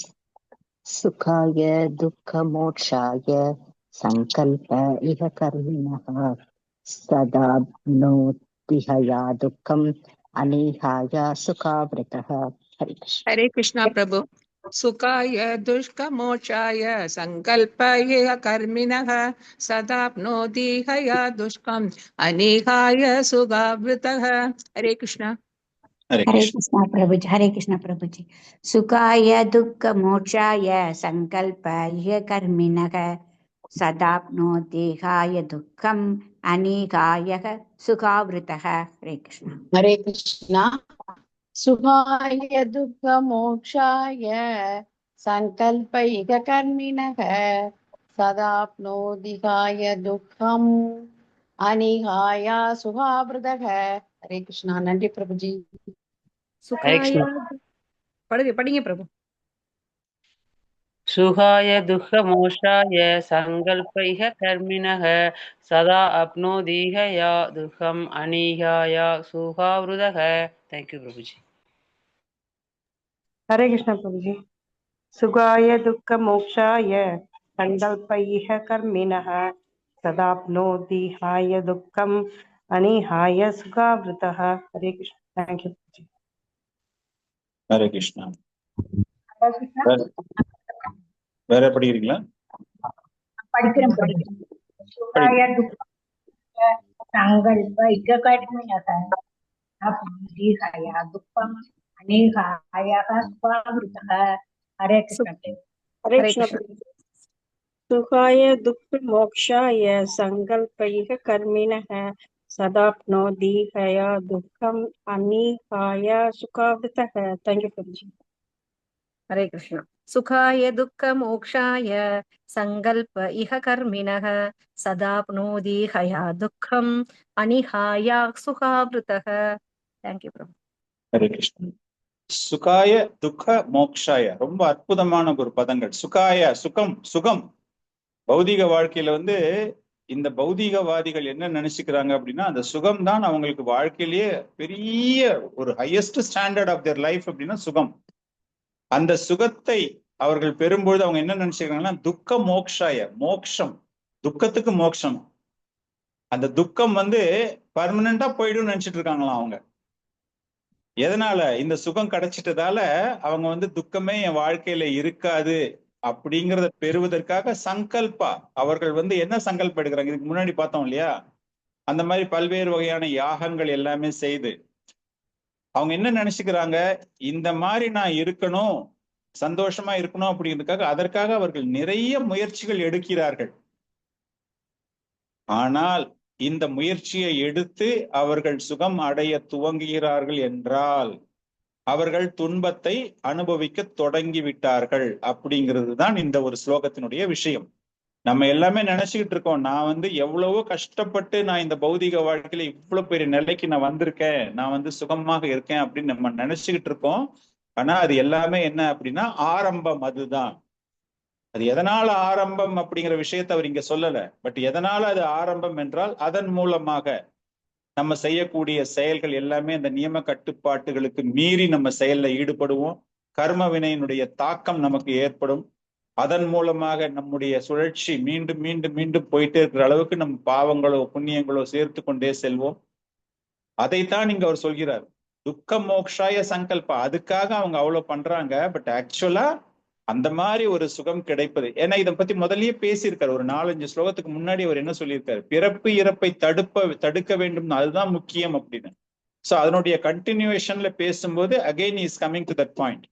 सुखाय दुःख मोक्षाय संकल्प इह कर्मिणः सदाप्नोति हया दुःखम् अनीहाय सुखावृतः। हरे कृष्ण।
हरे कृष्णा प्रभु। सुखाय दुष्कमोक्षाय संकल्पय कर्मिणः सदाप्नोति हया दुष्कम् अनीहाय सुखावृतः। हरे कृष्णा।
हरे
हरे
कृष्ण।
कृष्णा प्रभु जी। हरे कृष्णा प्रभु जी। सुखाय दुःख मोक्षाय संकल्पाय कर्मिणः सदाप्नोति हाय दुःखम् अनीहाय सुखावृतः। हरे कृष्ण।
हरे कृष्णा। सुखाय दुःख मोक्षाय संकल्पैः कर्मिणः सदाप्नोति हाय दुःखम् अनिहाय सुखावृतः। हरे कृष्णा। नंदी प्रभु जी।
சுகாய படிங்க பிரபு.
सुखाय दुःखमोक्षाय संकल्पैः कर्मिणः सदा अप्नोति हया दुःखम् अनीहाय सुखावृतः। थैंक यू प्रभु जी।
हरे कृष्ण प्रभु जी। सुखाय दुःख मोक्षाय संकल्पैः कर्मिणः सदाप्नोति हाय दुःखम् अनीहाय सुखावृतः। हरे कृष्ण। थैंक यू प्रभु जी।
ஹரே கிருஷ்ணா. வேற படிக்கிறீங்களா?
படிக்கிறேன். சுகாய துக்க சங்கல்ப இககர்மிணக அப்னீஹாய துக்கம் அநீஹாய சுகாவிருதः. हरे कृष्ण।
हरे कृष्ण प्रभु जी। सुखाय दुःख मोक्षाय संकल्पैः कर्मिणः सदाप्नोति हया दुःखम् अनीहाय सुखावृतः। थैंक यू प्रभु जी।
हरे कृष्ण। सुखाय दुःख मोक्षाय संकल्प इह कर्मिणः सदाप्नोति हया दुःखम् अनिहाय सुखावृतः। थैंक यू प्रभु।
ஹரே கிருஷ்ணா. சுகாய துக்க மோக்ஷாய, ரொம்ப அற்புதமான ஒரு பதங்கள். சுகாய சுகம், சுகம். பௌதிக வாழ்க்கையில இந்த பௌதிகவாதிகள் என்ன நினைச்சுக்கிறாங்க அப்படின்னா, அந்த சுகம் தான் அவங்களுக்கு வாழ்க்கையிலேயே பெரிய ஒரு highest standard of their life அப்படின்னா சுகம். அந்த சுகத்தை அவர்கள் பெறும்பொழுது அவங்க என்ன நினைச்சுக்கிறாங்கன்னா, துக்க மோக்ஷாய, மோக்ஷம், துக்கத்துக்கு மோட்சம். அந்த துக்கம் பர்மனண்டா போயிடும் நினைச்சிட்டு இருக்காங்களாம் அவங்க. எதனால? இந்த சுகம் கிடைச்சிட்டதால அவங்க துக்கமே என் வாழ்க்கையில இருக்காது அப்படிங்கிறத பெறுவதற்காக சங்கல்பா அவர்கள் என்ன சங்கல்பம் எடுக்கிறாங்க, இதுக்கு முன்னாடி பார்த்தோம் இல்லையா, அந்த மாதிரி பல்வேறு வகையான யாகங்கள் எல்லாமே செய்து அவங்க என்ன நினைச்சுக்கிறாங்க, இந்த மாதிரி நான் இருக்கணும், சந்தோஷமா இருக்கணும் அப்படிங்கிறதுக்காக அதற்காக அவர்கள் நிறைய முயற்சிகள் எடுக்கிறார்கள். ஆனால் இந்த முயற்சியை எடுத்து அவர்கள் சுகம் அடைய துவங்குகிறார்கள் என்றால் அவர்கள் துன்பத்தை அனுபவிக்க தொடங்கி விட்டார்கள் அப்படிங்கிறது தான் இந்த ஒரு ஸ்லோகத்தினுடைய விஷயம். நம்ம எல்லாமே நினைச்சுக்கிட்டு இருக்கோம், நான் எவ்வளவோ கஷ்டப்பட்டு நான் இந்த பௌதிக வாழ்க்கையில இவ்வளவு பெரிய நிலைக்கு நான் வந்திருக்கேன், நான் சுகமாக இருக்கேன் அப்படின்னு நம்ம நினைச்சுக்கிட்டு இருக்கோம். ஆனா அது எல்லாமே என்ன அப்படின்னா ஆரம்பம். அதுதான் அது எதனால ஆரம்பம் அப்படிங்கிற விஷயத்தை அவர் இங்க சொல்லல. பட் எதனால அது ஆரம்பம் என்றால் அதன் மூலமாக நம்ம செய்யக்கூடிய செயல்கள் எல்லாமே அந்த நியம கட்டுப்பாட்டுகளுக்கு மீறி நம்ம செயல்ல ஈடுபடுவோம். கர்ம வினையினுடைய தாக்கம் நமக்கு ஏற்படும். அதன் மூலமாக நம்முடைய சுழற்சி மீண்டும் மீண்டும் மீண்டும் போயிட்டே இருக்கிற அளவுக்கு நம்ம பாவங்களோ புண்ணியங்களோ சேர்த்து கொண்டே செல்வோம். அதைத்தான் இங்க அவர் சொல்கிறார், துக்க மோக்ஷாய சங்கல்பா. அதுக்காக அவங்க அவ்வளவு பண்றாங்க. பட் ஆக்சுவலா அந்த மாதிரி ஒரு சுகம் கிடைப்பது, ஏன்னா இதை பத்தி முதல்லயே பேசியிருக்காரு. ஒரு 4-5 ஸ்லோகத்துக்கு முன்னாடி அவர் என்ன சொல்லியிருக்காரு, பிறப்பு இறப்பை தடுக்க வேண்டும், அதுதான் முக்கியம் அப்படின்னு. சோ அதனுடைய கண்டினியூவேஷன்ல பேசும்போது again is coming to that point.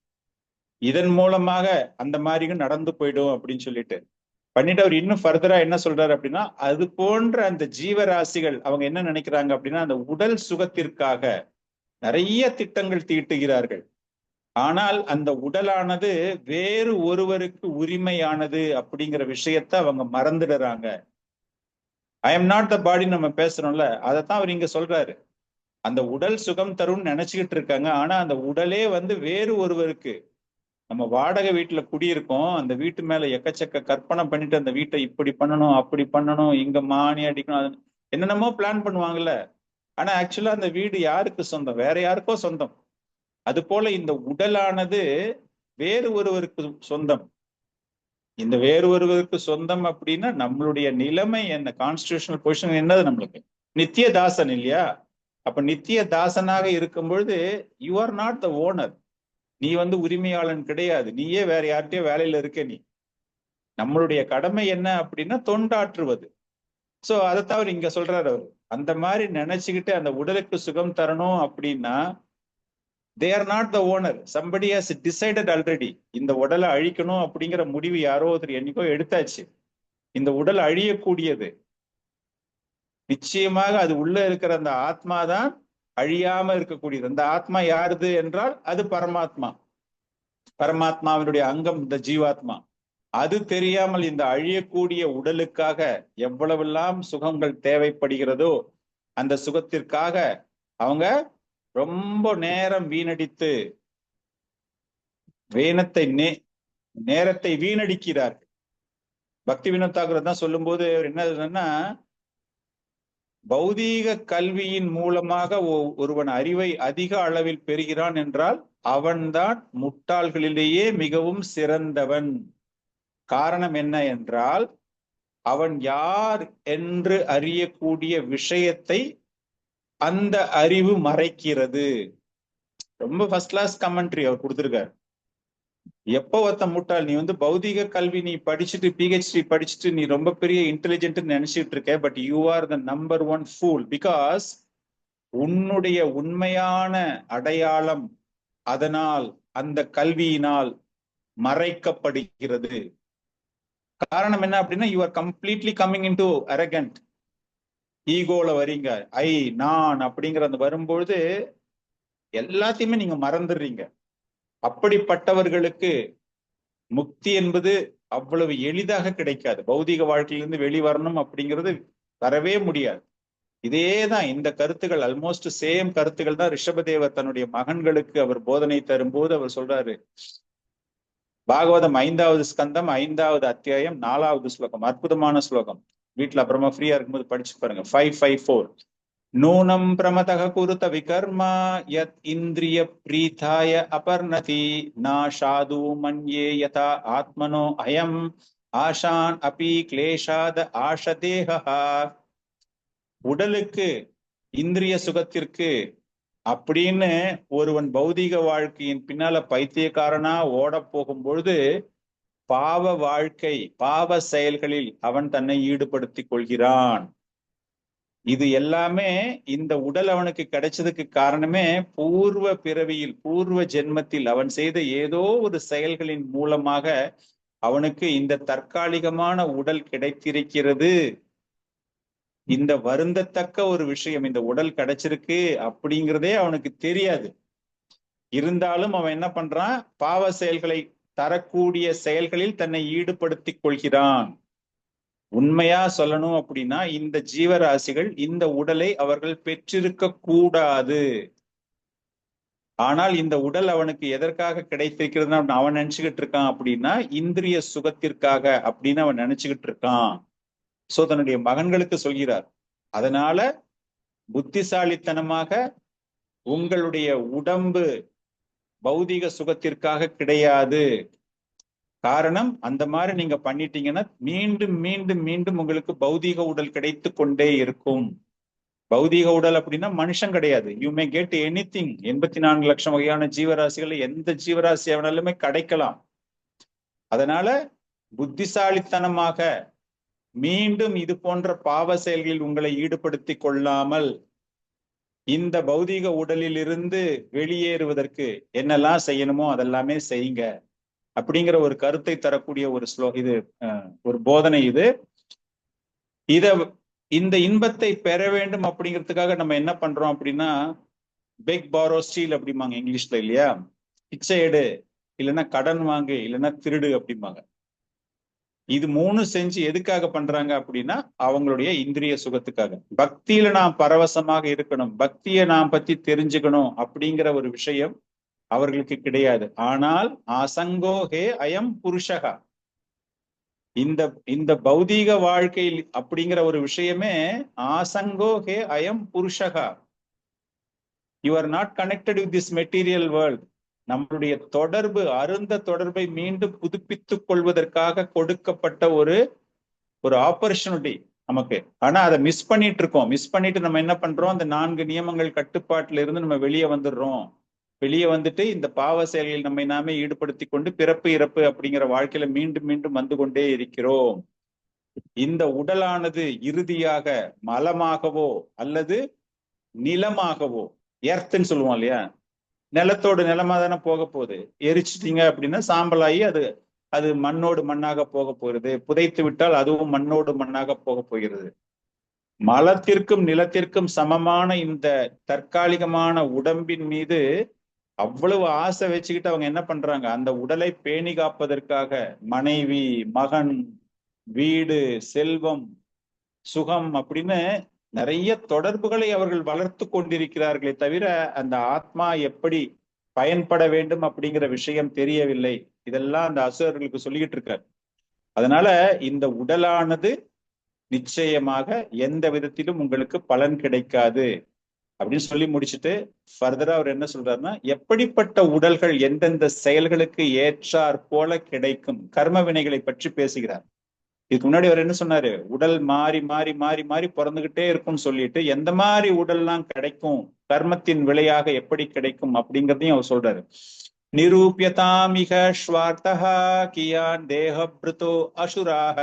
இதன் மூலமாக அந்த மாதிரி நடந்து போயிடும் அப்படின்னு சொல்லிட்டு பண்ணிட்டு அவர் இன்னும் ஃபர்தரா என்ன சொல்றாரு அப்படின்னா, அது போன்ற அந்த ஜீவராசிகள் அவங்க என்ன நினைக்கிறாங்க அப்படின்னா, அந்த உடல் சுகத்திற்காக நிறைய திட்டங்கள் தீட்டுகிறார்கள். ஆனால் அந்த உடலானது வேறு ஒருவருக்கு உரிமையானது அப்படிங்கிற விஷயத்த அவங்க மறந்துடுறாங்க. ஐ எம் நாட் த பாடி நம்ம பேசுறோம்ல, அதைத்தான் அவர் இங்க சொல்றாரு. அந்த உடல் சுகம் தரும்னு நினைச்சுக்கிட்டு இருக்காங்க. ஆனா அந்த உடலே வேறு ஒருவருக்கு, நம்ம வாடகை வீட்டுல குடியிருக்கோம், அந்த வீட்டு மேல எக்கச்சக்க கற்பனை பண்ணிட்டு அந்த வீட்டை இப்படி பண்ணணும் அப்படி பண்ணணும், இங்க மானி அடிக்கணும், என்னென்னமோ பிளான் பண்ணுவாங்கல்ல. ஆனா ஆக்சுவலா அந்த வீடு யாருக்கு சொந்தம்? வேற யாருக்கோ சொந்தம். அது போல இந்த உடலானது வேறு ஒருவருக்கு சொந்தம். இந்த வேறு ஒருவருக்கு சொந்தம் அப்படின்னா நம்மளுடைய நிலைமை என்ன, கான்ஸ்டிடியூஷனல் பொசிஷன் என்னது, நம்மளுக்கு நித்திய தாசன் இல்லையா? அப்ப நித்திய தாசனாக இருக்கும் பொழுது you are not the owner. நீ உரிமையாளன் கிடையாது, நீயே வேற யார்கிட்டயோ வேலையில இருக்க. நீ நம்மளுடைய கடமை என்ன அப்படின்னா தொண்டாற்றுவது. சோ அதை தவிர இங்க சொல்றாரு அவரு, அந்த மாதிரி நினைச்சுக்கிட்டு அந்த உடலுக்கு சுகம் தரணும் அப்படின்னா they are not the owner, somebody has decided already. இந்த உடலை அழிக்கணும் அப்படிங்கிற முடிவு யாரோ ஒருத்தர் என்னைக்கோ எடுத்தாச்சு. இந்த உடல் அழியக்கூடியது. நிச்சயமாக அது உள்ள இருக்கிற அந்த ஆத்மா தான் அழியாம இருக்கக்கூடியது. அந்த ஆத்மா யாருது என்றால் அது பரமாத்மா. பரமாத்மாவினுடைய அங்கம் இந்த ஜீவாத்மா. அது தெரியாமல் இந்த அழியக்கூடிய உடலுக்காக எவ்வளவெல்லாம் சுகங்கள் தேவைப்படுகிறதோ அந்த சுகத்திற்காக அவங்க ரொம்ப நேரம் வீணடித்து நேரத்தை வீணடிக்கிறார்கள். பக்தி வினோத் தாக்கூர் தான் சொல்லும் போது என்ன, பௌதீக கல்வியின் மூலமாக ஒருவன் அறிவை அதிக அளவில் பெறுகிறான் என்றால் அவன்தான் முட்டாள்களிலேயே மிகவும் சிறந்தவன். காரணம் என்ன என்றால் அவன் யார் என்று அறியக்கூடிய விஷயத்தை அந்த அறிவு மறைக்கிறது. ரொம்ப ஃபர்ஸ்ட் கிளாஸ் கமெண்ட்ரி அவர் கொடுத்திருக்காரு. எப்போ ஒருத்த முட்டாள், நீ பௌதிக கல்வி நீ படிச்சுட்டு PhD படிச்சுட்டு நீ ரொம்ப பெரிய இன்டெலிஜென்ட் நினைச்சிட்டு இருக்க, but you are the number 1 fool. Because உன்னுடைய உண்மையான அடையாளம் அதனால் அந்த கல்வியினால் மறைக்கப்படுகிறது. காரணம் என்ன அப்படின்னா you are completely coming into arrogant, ஈகோல வரீங்க. நான் அப்படிங்கிற அந்த வரும்பொழுது எல்லாத்தையுமே நீங்க மறந்துடுறீங்க. அப்படிப்பட்டவர்களுக்கு முக்தி என்பது அவ்வளவு எளிதாக கிடைக்காது. பௌதிக வாழ்க்கையிலிருந்து வெளிவரணும் அப்படிங்கிறது வரவே முடியாது. இதேதான் இந்த கருத்துக்கள், ஆல்மோஸ்ட் சேம் கருத்துக்கள் தான் ரிஷபதேவர் தன்னுடைய மகன்களுக்கு அவர் போதனை தரும்போது அவர் சொல்றாரு. பாகவதம் 5வது ஸ்கந்தம் 5வது அத்தியாயம் 4வது ஸ்லோகம், அற்புதமான ஸ்லோகம். வீட்டுல அப்புறமா ஃப்ரீயா இருக்கும்போது படிச்சு பாருங்க. 554. நூனம் பிரமதக குருத விகர்மா யத் இந்திரிய பிரீதாய அபர்ணதி நாஷாது மன்யே யதா ஆத்மனோ அயம் ஆஷான் அபி கிளேஷாத ஆஷதேஹா. உடலுக்கு இந்திரிய சுகத்திற்கு அப்படின்னு ஒருவன் பௌதிக வாழ்க்கையின் பின்னால பைத்தியக்காரனா ஓட போகும் பொழுது பாவ வாழ்க்கை, பாவ செயல்களில் அவன் தன்னை ஈடுபடுத்திக் கொள்கிறான். இது எல்லாமே இந்த உடல் அவனுக்கு கிடைச்சதுக்கு காரணமே பூர்வ பிறவியில், பூர்வ ஜென்மத்தில் அவன் செய்த ஏதோ ஒரு செயல்களின் மூலமாக அவனுக்கு இந்த தற்காலிகமான உடல் கிடைத்திருக்கிறது. இந்த வருந்தத்தக்க ஒரு விஷயம், இந்த உடல் கிடைச்சிருக்கு அப்படிங்கிறதே அவனுக்கு தெரியாது. இருந்தாலும் அவன் என்ன பண்றான்? பாவ செயல்களை தரக்கூடிய செயல்களில் தன்னை ஈடுபடுத்திக் கொள்கிறான். உண்மையா சொல்லணும் அப்படின்னா இந்த ஜீவராசிகள் இந்த உடலை அவர்கள் பெற்றிருக்க கூடாது. ஆனால் இந்த உடல் அவனுக்கு எதற்காக கிடைத்திருக்கிறதுன்னு அவன் நினைச்சுக்கிட்டு இருக்கான் அப்படின்னா இந்திரிய சுகத்திற்காக அப்படின்னு அவன் நினைச்சுக்கிட்டு இருக்கான். சோ தன்னுடைய மகன்களுக்கு சொல்கிறார், அதனால புத்திசாலித்தனமாக உங்களுடைய உடம்பு பௌதிக சுகத்திற்காக கிடையாது. காரணம், அந்த மாதிரி நீங்க பண்ணிட்டீங்கன்னா மீண்டும் மீண்டும் மீண்டும் உங்களுக்கு பௌதீக உடல் கிடைத்து கொண்டே இருக்கும். பௌதீக உடல் அப்படின்னா மனுஷன் கிடையாது. You may get anything. 84 லட்சம் வகையான ஜீவராசிகள் எந்த ஜீவராசி அவனாலுமே கிடைக்கலாம். அதனால புத்திசாலித்தனமாக மீண்டும் இது போன்ற பாவ செயல்களில் உங்களை ஈடுபடுத்தி கொள்ளாமல் இந்த பௌதீக உடலில் இருந்து வெளியேறுவதற்கு என்னெல்லாம் செய்யணுமோ அதெல்லாமே செய்யுங்க அப்படிங்கிற ஒரு கருத்தை தரக்கூடிய ஒரு இது ஒரு போதனை. இந்த இன்பத்தை பெற வேண்டும் அப்படிங்கிறதுக்காக நம்ம என்ன பண்றோம் அப்படின்னா பெக் பாரோ ஸ்டீல் அப்படிம்பாங்க இங்கிலீஷ்ல இல்லையா? பிச்சை எடு, இல்லைன்னா கடன் வாங்கு, இல்லைன்னா திருடு அப்படிம்பாங்க. இது 3 செஞ்சு எதுக்காக பண்றாங்க அப்படின்னா அவங்களுடைய இந்திரிய சுகத்துக்காக. பக்தியில நாம் பரவசமாக இருக்கணும், பக்தியை நாம் பத்தி தெரிஞ்சுக்கணும் அப்படிங்கிற ஒரு விஷயம் அவர்களுக்கு கிடையாது. ஆனால் ஆசங்கோ ஹே அயம் புருஷகா, இந்த பௌதீக வாழ்க்கையில் அப்படிங்கிற ஒரு விஷயமே ஆசங்கோ ஹே அயம் புருஷகா. You are not connected with this material world. நம்மளுடைய தொடர்பு, அருந்த தொடர்பை மீண்டும் புதுப்பித்துக் கொள்வதற்காக கொடுக்கப்பட்ட ஒரு ஆப்பர்ச்சுனிட்டி நமக்கு. ஆனா அதை மிஸ் பண்ணிட்டு இருக்கோம். மிஸ் பண்ணிட்டு நம்ம என்ன பண்றோம்? அந்த 4 நியமங்கள் கட்டுப்பாட்டுல இருந்து நம்ம வெளியே வந்துடுறோம். வெளியே வந்துட்டு இந்த பாவ செயல்களில் நம்மை நாமே ஈடுபடுத்தி கொண்டு பிறப்பு இறப்பு அப்படிங்கிற வாழ்க்கையில மீண்டும் மீண்டும் வந்து கொண்டே இருக்கிறோம். இந்த உடலானது இறுதியாக மலமாகவோ அல்லது நிலமாகவோ, எர்த்துன்னு சொல்லுவோம் இல்லையா, நிலத்தோடு நிலமா தானே போக போகுது. எரிச்சிட்டீங்க அப்படின்னா சாம்பலாகி அது மண்ணோடு மண்ணாக போக போகிறது. புதைத்து விட்டால் அதுவும் மண்ணோடு மண்ணாக போக போகிறது. மலத்திற்கும் நிலத்திற்கும் சமமான இந்த தற்காலிகமான உடம்பின் மீது அவ்வளவு ஆசை வச்சுக்கிட்டு அவங்க என்ன பண்றாங்க? அந்த உடலை பேணி காப்பதற்காக மனைவி, மகன், வீடு, செல்வம், சுகம் அப்படின்னு நிறைய தொடர்புகளை அவர்கள் வளர்த்து கொண்டிருக்கிறார்களே தவிர அந்த ஆத்மா எப்படி பயன்பட வேண்டும் அப்படிங்கிற விஷயம் தெரியவில்லை. இதெல்லாம் அந்த அசுரர்களுக்கு சொல்லிக்கிட்டு இருக்காரு. அதனால இந்த உடலானது நிச்சயமாக எந்த விதத்திலும் உங்களுக்கு பலன் கிடைக்காது அப்படின்னு சொல்லி முடிச்சுட்டு ஃபர்தரா அவர் என்ன சொல்றாருன்னா, எப்படிப்பட்ட உடல்கள் எந்தெந்த செயல்களுக்கு ஏற்றாற் போல கிடைக்கும் கர்ம வினைகளை பற்றி பேசுகிறார். இதுக்கு முன்னாடி அவர் என்ன சொன்னாரு? உடல் மாறி மாறி மாறி மாறி பிறந்துகிட்டே இருக்கும்னு சொல்லிட்டு எந்த மாதிரி உடல்லாம் கிடைக்கும், கர்மத்தின் விளையாக எப்படி கிடைக்கும் அப்படிங்கிறதையும் அவர் சொல்றாரு. நிரூபியதாமிக ஸ்வார்த்தஹ கியான் தேஹப்ருதோ அசுராஹ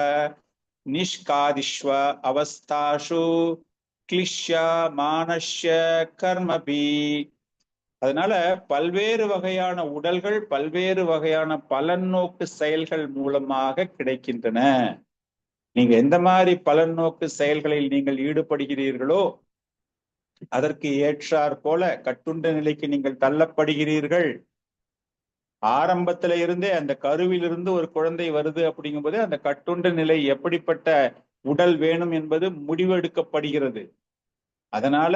நிஷ்காதிஷ்வ அவஸ்தாஷு கிளிஷ்யா மானஷ்ய கர்மபி. அதனால பல்வேறு வகையான உடல்கள் பல்வேறு வகையான பலன் நோக்கு செயல்கள் மூலமாக கிடைக்கின்றன. நீங்க எந்த மாதிரி பலன் நோக்கு செயல்களில் நீங்கள் ஈடுபடுகிறீர்களோ அதற்கு ஏற்றாற் போல கட்டுண்ட நிலைக்கு நீங்கள் தள்ளப்படுகிறீர்கள். ஆரம்பத்தில இருந்தே அந்த கருவிலிருந்து ஒரு குழந்தை வருது அப்படிங்கும் போதே அந்த கட்டுண்ட நிலை எப்படிப்பட்ட உடல் வேணும் என்பது முடிவெடுக்கப்படுகிறது. அதனால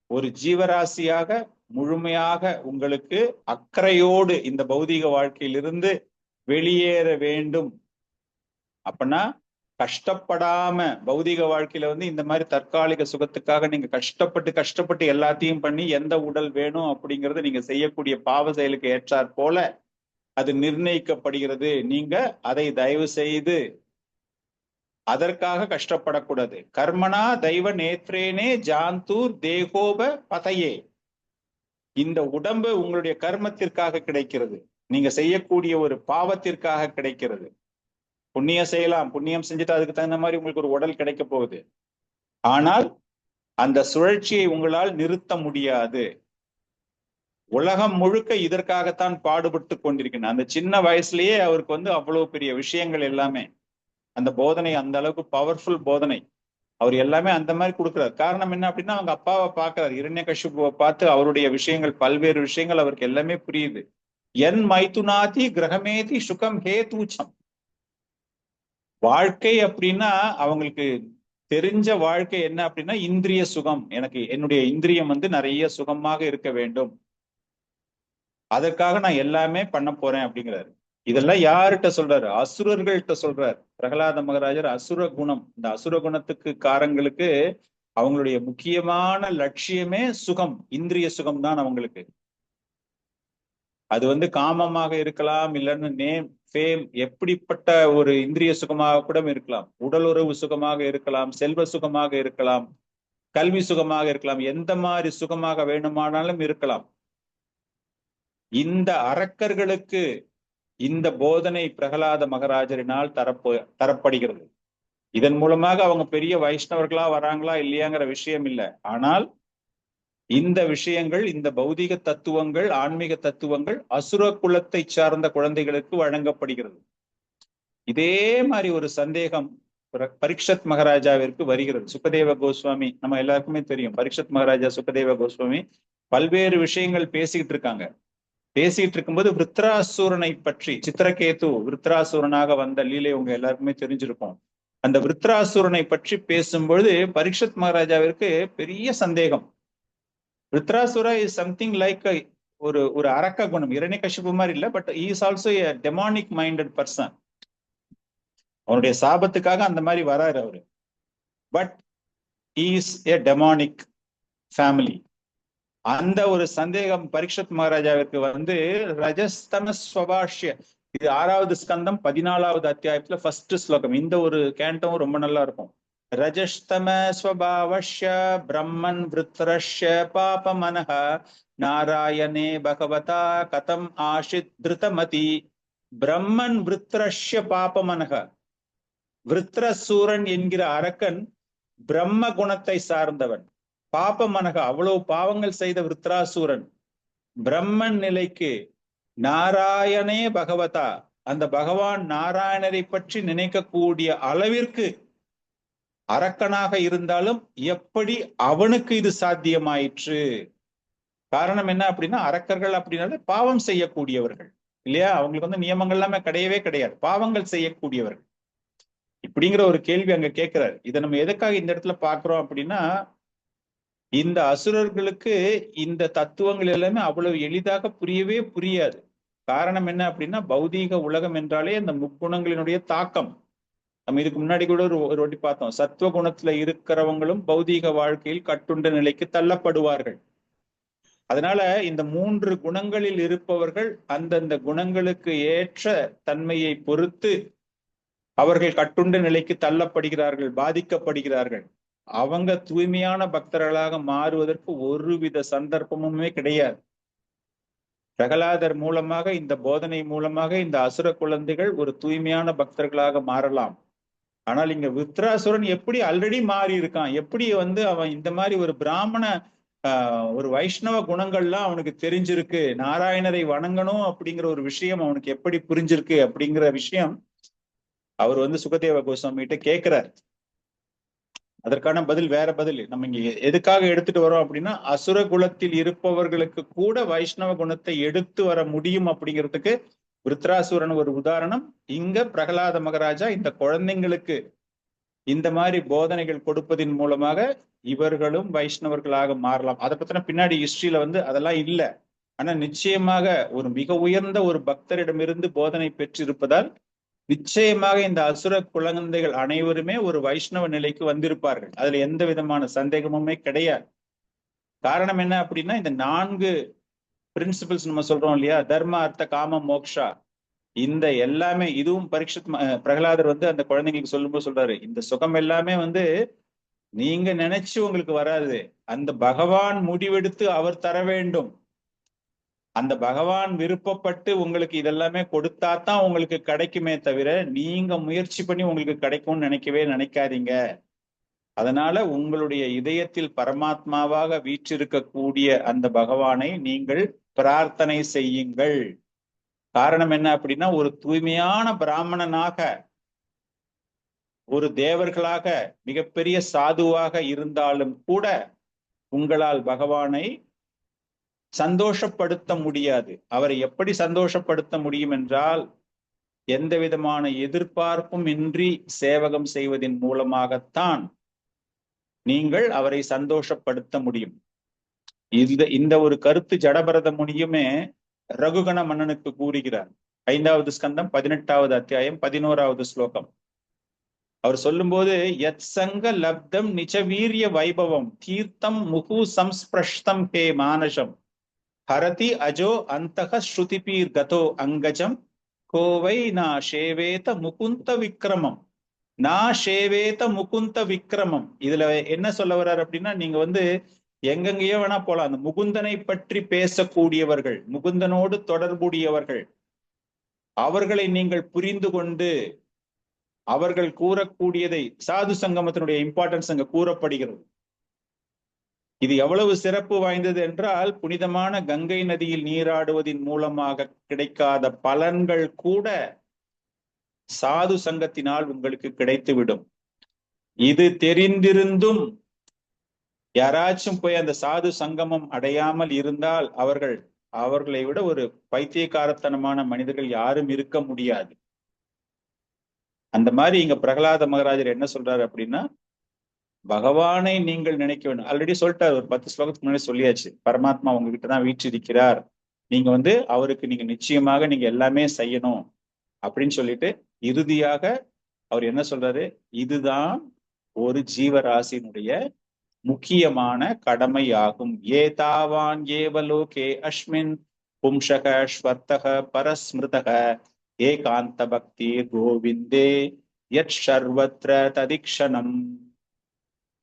ஒரு ஜீவராசியாக முழுமையாக உங்களுக்கு அக்கறையோடு இந்த பௌதீக வாழ்க்கையிலிருந்து வெளியேற வேண்டும். அப்படின்னா கஷ்டப்படாம பௌதீக வாழ்க்கையில இந்த மாதிரி தற்காலிக சுகத்துக்காக நீங்க கஷ்டப்பட்டு எல்லாத்தையும் பண்ணி எந்த உடல் வேணும் அப்படிங்கறத நீங்க செய்யக்கூடிய பாவ செயலுக்கு ஏற்றாற் போல அது நிர்ணயிக்கப்படுகிறது. நீங்க அதை தயவு செய்து அதற்காக கஷ்டப்படக்கூடாது. கர்மனா தெய்வ நேத்ரேனே ஜாந்தூர் தேகோப பதையே. இந்த உடம்பு உங்களுடைய கர்மத்திற்காக கிடைக்கிறது, நீங்க செய்யக்கூடிய ஒரு பாவத்திற்காக கிடைக்கிறது. புண்ணியம் செய்யலாம், புண்ணியம் செஞ்சுட்டு அதுக்கு தகுந்த மாதிரி உங்களுக்கு ஒரு உடல் கிடைக்க போகுது. ஆனால் அந்த சுழற்சியை உங்களால் நிறுத்த முடியாது. உலகம் முழுக்க இதற்காகத்தான் பாடுபட்டு கொண்டிருக்கின்றன. அந்த சின்ன வயசுலயே அவருக்கு வந்து அவ்வளவு பெரிய விஷயங்கள் எல்லாமே, அந்த போதனை அந்த அளவுக்கு பவர்ஃபுல் போதனை அவர் எல்லாமே அந்த மாதிரி கொடுக்குறாரு. காரணம் என்ன அப்படின்னா, அவங்க அப்பாவை பார்க்கிறார், இரண்யகசிபுவை பார்த்து அவருடைய விஷயங்கள், பல்வேறு விஷயங்கள் அவருக்கு எல்லாமே புரியுது. என் மைத்துனாதி கிரகமேதி சுகம் ஹே தூச்சம். வாழ்க்கை அப்படின்னா அவங்களுக்கு தெரிஞ்ச வாழ்க்கை என்ன அப்படின்னா இந்திரிய சுகம். எனக்கு என்னுடைய இந்திரியம் வந்து நிறைய சுகமாக இருக்க வேண்டும், அதற்காக நான் எல்லாமே பண்ண போறேன் அப்படிங்கிறாரு. இதெல்லாம் யார்கிட்ட சொல்றாரு? அசுரர்கள்ட்ட சொல்றாரு. பிரகலாத மகாராஜர் அசுர குணம். இந்த அசுர குணத்துக்கு காரங்களுக்கு அவங்களுடைய முக்கியமான லட்சியமே சுகம், இந்திரிய சுகம் தான் அவங்களுக்கு. அது வந்து காமமாக இருக்கலாம், இல்லைன்னு நேம் ஃபேம், எப்படிப்பட்ட ஒரு இந்திரிய சுகமாக கூட இருக்கலாம், உடல் உறவு சுகமாக இருக்கலாம், செல்வ சுகமாக இருக்கலாம், கல்வி சுகமாக இருக்கலாம், எந்த மாதிரி சுகமாக வேணுமானாலும் இருக்கலாம். இந்த அரக்கர்களுக்கு இந்த போதனை பிரகலாத மகாராஜரினால் தரப்படுகிறது. இதன் மூலமாக அவங்க பெரிய வைஷ்ணவர்களா வராங்களா இல்லையாங்கிற விஷயம் இல்லை. ஆனால் இந்த விஷயங்கள், இந்த பௌதிக தத்துவங்கள், ஆன்மீக தத்துவங்கள் அசுர குலத்தை சார்ந்த குழந்தைகளுக்கு வழங்கப்படுகிறது. இதே மாதிரி ஒரு சந்தேகம் பரீட்சத் மகாராஜாவிற்கு வருகிறது. சுகதேவ கோஸ்வாமி நம்ம எல்லாருக்குமே தெரியும். பரீட்சத் மகாராஜா, சுகதேவ கோஸ்வாமி பல்வேறு விஷயங்கள் பேசிக்கிட்டு இருக்காங்க. பேசிட்டு இருக்கும்போது விருத்ராசூரனை பற்றி, சித்திரகேது விருத்ராசூரனாக வந்த லீலை உங்க எல்லாருக்குமே தெரிஞ்சிருக்கும். அந்த விருத்ராசூரனை பற்றி பேசும்பொழுது பரீட்சத் மகாராஜாவிற்கு பெரிய சந்தேகம். விருத்ராசுரா இஸ் சம்திங் லைக் ஒரு அரக்க குணம், இரண்யகசிபு மாதிரி இல்லை, but he is also a demonic minded person. அவனுடைய சாபத்துக்காக அந்த மாதிரி வராரு அவரு. But he is a demonic family. அந்த ஒரு சந்தேகம் பரீட்சத் மகாராஜாவிற்கு வந்து ரஜஸ்தம ஸ்வபாஷ்ய, இது 6வது ஸ்கந்தம் 14வது அத்தியாயத்துல ஃபர்ஸ்ட் ஸ்லோகம். இந்த ஒரு கேண்டம் ரொம்ப நல்லா இருக்கும். ரஜஸ்தம ஸ்வபாவஷ்ய பிரம்மன் விருத்ரஷ்ய பாபமனஹ நாராயணே பகவதா கதம் ஆஷித் திருதமதி. பிரம்மன் விருத்ரஷ்ய பாபமனஹ, விருத்ரசூரன் என்கிற அரக்கன் பிரம்ம குணத்தை சார்ந்தவன். பாபமனக, அவ்வளவு பாவங்கள் செய்த விருத்ராசூரன் பிரம்மன் நிலைக்கு நாராயணே பகவதா, அந்த பகவான் நாராயணரை பற்றி நினைக்கக்கூடிய அளவிற்கு அரக்கனாக இருந்தாலும் எப்படி அவனுக்கு இது சாத்தியமாயிற்று? காரணம் என்ன அப்படின்னா, அரக்கர்கள் அப்படின்னால பாவம் செய்யக்கூடியவர்கள் இல்லையா? அவங்களுக்கு வந்து நியமங்கள் எல்லாமே கிடையவே கிடையாது, பாவங்கள் செய்யக்கூடியவர்கள். இப்படிங்கிற ஒரு கேள்வி அங்க கேட்கிறாரு. இதை நம்ம எதுக்காக இந்த இடத்துல பாக்குறோம் அப்படின்னா, இந்த அசுரர்களுக்கு இந்த தத்துவங்கள் எல்லாமே அவ்வளவு எளிதாக புரியவே புரியாது. காரணம் என்ன அப்படின்னா, பௌதீக உலகம் என்றாலே அந்த முக்குணங்களினுடைய தாக்கம். நம்ம இதுக்கு முன்னாடி கூட ஒரு வாட்டி பார்த்தோம். சத்துவ குணத்துல இருக்கிறவங்களும் பௌதீக வாழ்க்கையில் கட்டுண்ட நிலைக்கு தள்ளப்படுவார்கள். அதனால இந்த 3 குணங்களில் இருப்பவர்கள் அந்தந்த குணங்களுக்கு ஏற்ற தன்மையை பொறுத்து அவர்கள் கட்டுண்ட நிலைக்கு தள்ளப்படுகிறார்கள், பாதிக்கப்படுகிறார்கள். அவங்க தூய்மையான பக்தர்களாக மாறுவதற்கு ஒருவித சந்தர்ப்பமுமே கிடையாது. பிரகலாதர் மூலமாக, இந்த போதனை மூலமாக இந்த அசுர குழந்தைகள் ஒரு தூய்மையான பக்தர்களாக மாறலாம். ஆனால் இங்க விருத்ராசுரன் எப்படி ஆல்ரெடி மாறி இருக்கான், எப்படி வந்து அவன் இந்த மாதிரி ஒரு பிராமண ஒரு வைஷ்ணவ குணங்கள்லாம் அவனுக்கு தெரிஞ்சிருக்கு, நாராயணரை வணங்கணும் அப்படிங்கிற ஒரு விஷயம் அவனுக்கு எப்படி புரிஞ்சிருக்கு அப்படிங்கிற விஷயம் அவர் வந்து சுகதேவ கோஸ்வாமிகிட்ட கேட்கிறார். அதற்கான பதில் வேற பதில். நம்ம இங்க எதுக்காக எடுத்துட்டு வரோம் அப்படின்னா, அசுர குலத்தில் இருப்பவர்களுக்கு கூட வைஷ்ணவ குணத்தை எடுத்து வர முடியும் அப்படிங்கிறதுக்கு விருத்ராசுரன் ஒரு உதாரணம். இங்க பிரகலாத மகாராஜா இந்த குழந்தைங்களுக்கு இந்த மாதிரி போதனைகள் கொடுப்பதின் மூலமாக இவர்களும் வைஷ்ணவர்களாக மாறலாம். அதை பத்தின பின்னாடி ஹிஸ்டரியில வந்து அதெல்லாம் இல்லை. ஆனா நிச்சயமாக ஒரு மிக உயர்ந்த ஒரு பக்தரிடமிருந்து போதனை பெற்றிருப்பதால் நிச்சயமாக இந்த அசுர குழந்தைகள் அனைவருமே ஒரு வைஷ்ணவ நிலைக்கு வந்திருப்பார்கள். அதுல எந்த விதமான சந்தேகமுமே கிடையாது. காரணம் என்ன அப்படின்னா, இந்த 4 பிரின்சிபிள்ஸ் நம்ம சொல்றோம் இல்லையா, தர்ம அர்த்த காம மோக்ஷா, இந்த எல்லாமே இதுவும் பிரகலாதர் வந்து அந்த குழந்தைங்களுக்கு சொல்லும்போது சொல்றாரு, இந்த சுகம் எல்லாமே வந்து நீங்க நினைச்சு உங்களுக்கு வராது, அந்த பகவான் முடிவெடுத்து அவர் தர வேண்டும். அந்த பகவான் விருப்பப்பட்டு உங்களுக்கு இதெல்லாமே கொடுத்தா தான் உங்களுக்கு கிடைக்குமே தவிர நீங்க முயற்சி பண்ணி உங்களுக்கு கிடைக்கும்னு நினைக்காதீங்க. அதனால உங்களுடைய இதயத்தில் பரமாத்மாவாக வீற்றிருக்கக்கூடிய அந்த பகவானை நீங்கள் பிரார்த்தனை செய்யுங்கள். காரணம் என்ன அப்படின்னா, ஒரு தூய்மையான பிராமணனாக, ஒரு தேவர்களாக, மிகப்பெரிய சாதுவாக இருந்தாலும் கூட உங்களால் பகவானை சந்தோஷப்படுத்த முடியாது. அவரை எப்படி சந்தோஷப்படுத்த முடியும் என்றால், எந்த விதமான எதிர்பார்ப்பும் இன்றி சேவகம் செய்வதன் மூலமாகத்தான் நீங்கள் அவரை சந்தோஷப்படுத்த முடியும். இந்த ஒரு கருத்து ஜடபரத முனியுமே ரகுகண மன்னனுக்கு கூறுகிறார். 5வது ஸ்கந்தம் 18வது அத்தியாயம் 11வது ஸ்லோகம். அவர் சொல்லும்போது, யத் சங்க லப்தம் நிச்சவீரிய வைபவம் தீர்த்தம் முகு சம்ஸ்பிரஷ்டம் ஹே மானசம் ஹரதி அஜோ அந்தக ஸ்ருதிபீர் கதோ அங்கஜம் கோவை நா ஷேவேத முகுந்த விக்ரமம். முகுந்த விக்ரமம். இதுல என்ன சொல்ல வர்றாரு அப்படின்னா, நீங்க எங்கெங்கேயோ வேணா போலாம். அந்த முகுந்தனை பற்றி பேசக்கூடியவர்கள், முகுந்தனோடு தொடர்புடையவர்கள், அவர்களை நீங்கள் புரிந்து கொண்டு அவர்கள் கூறக்கூடியதை, சாது சங்கமத்தினுடைய இம்பார்ட்டன்ஸ் அங்க கூறப்படுகிறது. இது எவ்வளவு சிறப்பு வாய்ந்தது என்றால், புனிதமான கங்கை நதியில் நீராடுவதன் மூலமாக கிடைக்காத பலன்கள் கூட சாது சங்கத்தினால் உங்களுக்கு கிடைத்துவிடும். இது தெரிந்திருந்தும் யாராச்சும் போய் அந்த சாது சங்கமம் அடையாமல் இருந்தால் அவர்களை விட ஒரு பைத்தியக்காரத்தனமான மனிதர்கள் யாரும் இருக்க முடியாது. அந்த மாதிரி இங்க பிரகலாத மகாராஜர் என்ன சொல்றாரு அப்படின்னா, பகவானை நீங்கள் நினைக்க வேண்டும். ஆல்ரெடி சொல்லிட்டாரு, ஒரு 10 ஸ்லோகத்துக்கு முன்னாடி சொல்லியாச்சு. பரமாத்மா உங்ககிட்ட தான் வீற்றிருக்கிறார், நீங்க அவருக்கு நீங்க நிச்சயமாக நீங்க எல்லாமே செய்யணும் அப்படின்னு சொல்லிட்டு இறுதியாக அவர் என்ன சொல்றாரு, இதுதான் ஒரு ஜீவராசியினுடைய முக்கியமான கடமையாகும். ஏதாவான் ஏவலோகே அஸ்மின் பும்சக ஸ்வர்த்தக பரஸ்மிருதக ஏகாந்த பக்தி கோவிந்தே யத் சர்வத்ர ததிக்ஷணம்.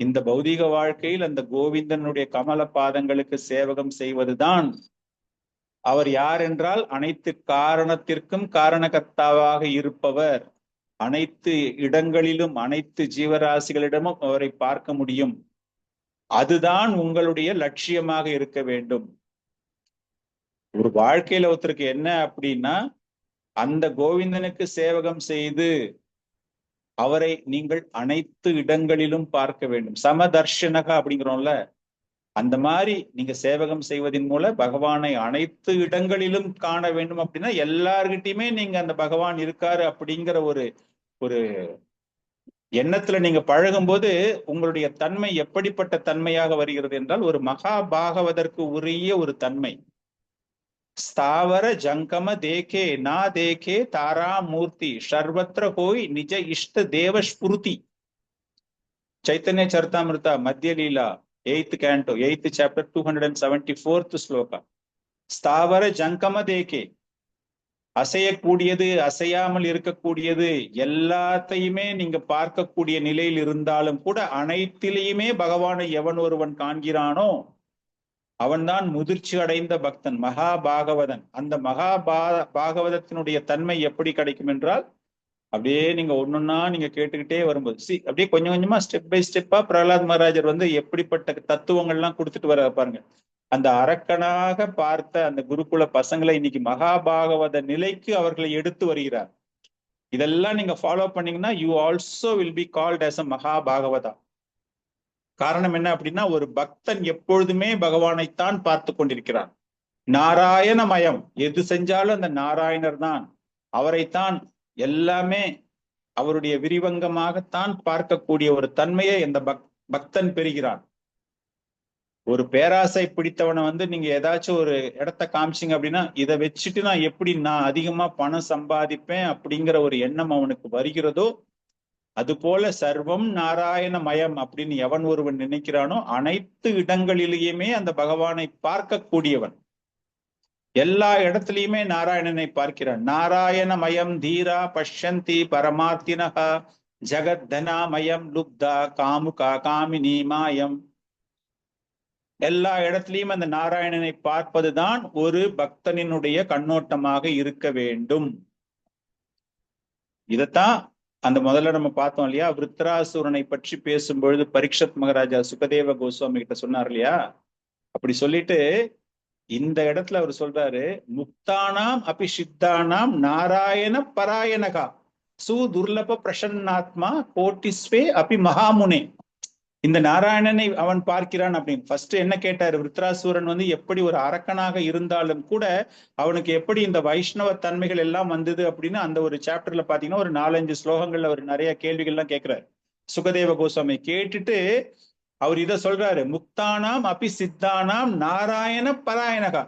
இந்த பௌதிக வாழ்க்கையில் அந்த கோவிந்தனுடைய கமல பாதங்களுக்கு சேவகம் செய்வதுதான். அவர் யார் என்றால், அனைத்து காரணத்திற்கும் காரணகர்த்தாவாக இருப்பவர். அனைத்து இடங்களிலும் அனைத்து ஜீவராசிகளிடமும் அவரை பார்க்க முடியும். அதுதான் உங்களுடைய லட்சியமாக இருக்க வேண்டும். ஒரு வாழ்க்கையில ஒருத்தருக்கு என்ன அப்படின்னா, அந்த கோவிந்தனுக்கு சேவகம் செய்து அவரை நீங்கள் அனைத்து இடங்களிலும் பார்க்க வேண்டும். சமதர்ஷனகா அப்படிங்கிறோம்ல, அந்த மாதிரி நீங்க சேவகம் செய்வதன் மூலம் பகவானை அனைத்து இடங்களிலும் காண வேண்டும். அப்படின்னா எல்லார்கிட்டயுமே நீங்க அந்த பகவான் இருக்காரு அப்படிங்கிற ஒரு எண்ணத்துல நீங்க பழகும் போது உங்களுடைய தன்மை எப்படிப்பட்ட தன்மையாக வருகிறது என்றால், ஒரு மகா பாகவதற்கு உரிய ஒரு தன்மை. ஸ்தாவர ஜங்கம தேகே நா தேகே தாரா மூர்த்தி சர்வத்ர ஹோய் நிஜ இஷ்ட தேவ ஸ்புருதி. சைத்தன்ய சரிதாமிருதா மத்திய லீலா 8th canto 8th chapter 274th shloka. ஸ்தாவர ஜங்கம தேகே, அசையக்கூடியது அசையாமல் இருக்கக்கூடியது எல்லாத்தையுமே நீங்க பார்க்கக்கூடிய நிலையில் இருந்தாலும் கூட அனைத்திலேயுமே பகவானை எவன் ஒருவன் காண்கிறானோ அவன்தான் முதிர்ச்சி அடைந்த பக்தன், மகாபாகவதன். அந்த பாகவதத்தினுடைய தன்மை எப்படி கிடைக்கும் என்றால், அப்படியே நீங்க ஒன்னொன்னா நீங்க கேட்டுக்கிட்டே வரும்போது அப்படியே கொஞ்சம் கொஞ்சமா ஸ்டெப் பை ஸ்டெப்பா பிரகலாத் மகாராஜர் எப்படிப்பட்ட தத்துவங்கள்லாம் கொடுத்துட்டு வர பாருங்க. அந்த அரக்கனாக பார்த்த அந்த குருகுல பசங்களை இன்னைக்கு மகாபாகவத நிலைக்கு அவர்களை எடுத்து வருகிறார். இதெல்லாம் நீங்க ஃபாலோ பண்ணீங்கன்னா you also will be called as a மகாபாகவதா. காரணம் என்ன அப்படின்னா, ஒரு பக்தன் எப்பொழுதுமே பகவானைத்தான் பார்த்து கொண்டிருக்கிறான். நாராயணமயம், எது செஞ்சாலும் அந்த நாராயணர் தான், அவரைத்தான் எல்லாமே அவருடைய விரிவங்கமாகத்தான் பார்க்கக்கூடிய ஒரு தன்மையை இந்த பக்தன் பெறுகிறான். ஒரு பேராசை பிடித்தவனை நீங்க ஏதாச்சும் ஒரு இடத்த காமிச்சிங்க அப்படின்னா, இதை வச்சுட்டு நான் அதிகமா பணம் சம்பாதிப்பேன் அப்படிங்கிற ஒரு எண்ணம் அவனுக்கு வருகிறதோ, அது போல சர்வம் நாராயணமயம் அப்படின்னு எவன் ஒருவன் நினைக்கிறானோ அனைத்து இடங்களிலேயுமே அந்த பகவானை பார்க்கக்கூடியவன். எல்லா இடத்துலயுமே நாராயணனை பார்க்கிறான். நாராயணமயம் தீரா பஷ்யந்தி பரமார்த்தினஹா ஜகத்தனாமயம் லுப்தா காமுகா காமினி மாயம். எல்லா இடத்துலயும் அந்த நாராயணனை பார்ப்பதுதான் ஒரு பக்தனினுடைய கண்ணோட்டமாக இருக்க வேண்டும். இதத்தான் அந்த முதல்ல நம்ம பார்த்தோம் இல்லையா, விருத்ராசுரனை பற்றி பேசும்பொழுது பரீட்சத் மகாராஜா சுகதேவ கோஸ்வாமி கிட்ட சொன்னார் இல்லையா, அப்படி சொல்லிட்டு இந்த இடத்துல அவர் சொல்றாரு, முக்தானாம் அபி சித்தானாம் நாராயண பராயணகா சுதுர்லப பிரசன்னாத்மா கோட்டிஸ்வே அபி மகாமுனே. இந்த நாராயணனை அவன் பார்க்கிறான் அப்படின்னு ஃபர்ஸ்ட் என்ன கேட்டாரு, விருத்ராசூரன் வந்து எப்படி ஒரு அரக்கனாக இருந்தாலும் கூட அவனுக்கு எப்படி இந்த வைஷ்ணவ தன்மைகள் எல்லாம் வந்தது அப்படின்னு அந்த ஒரு சாப்டர்ல பாத்தீங்கன்னா ஒரு 4-5 ஸ்லோகங்கள்ல அவர் நிறைய கேள்விகள்லாம் கேட்கிறாரு சுகதேவ கோஸ்வாமி. கேட்டுட்டு அவர் இதை சொல்றாரு, முக்தானாம் அபி சித்தானாம் நாராயண பராயணகா.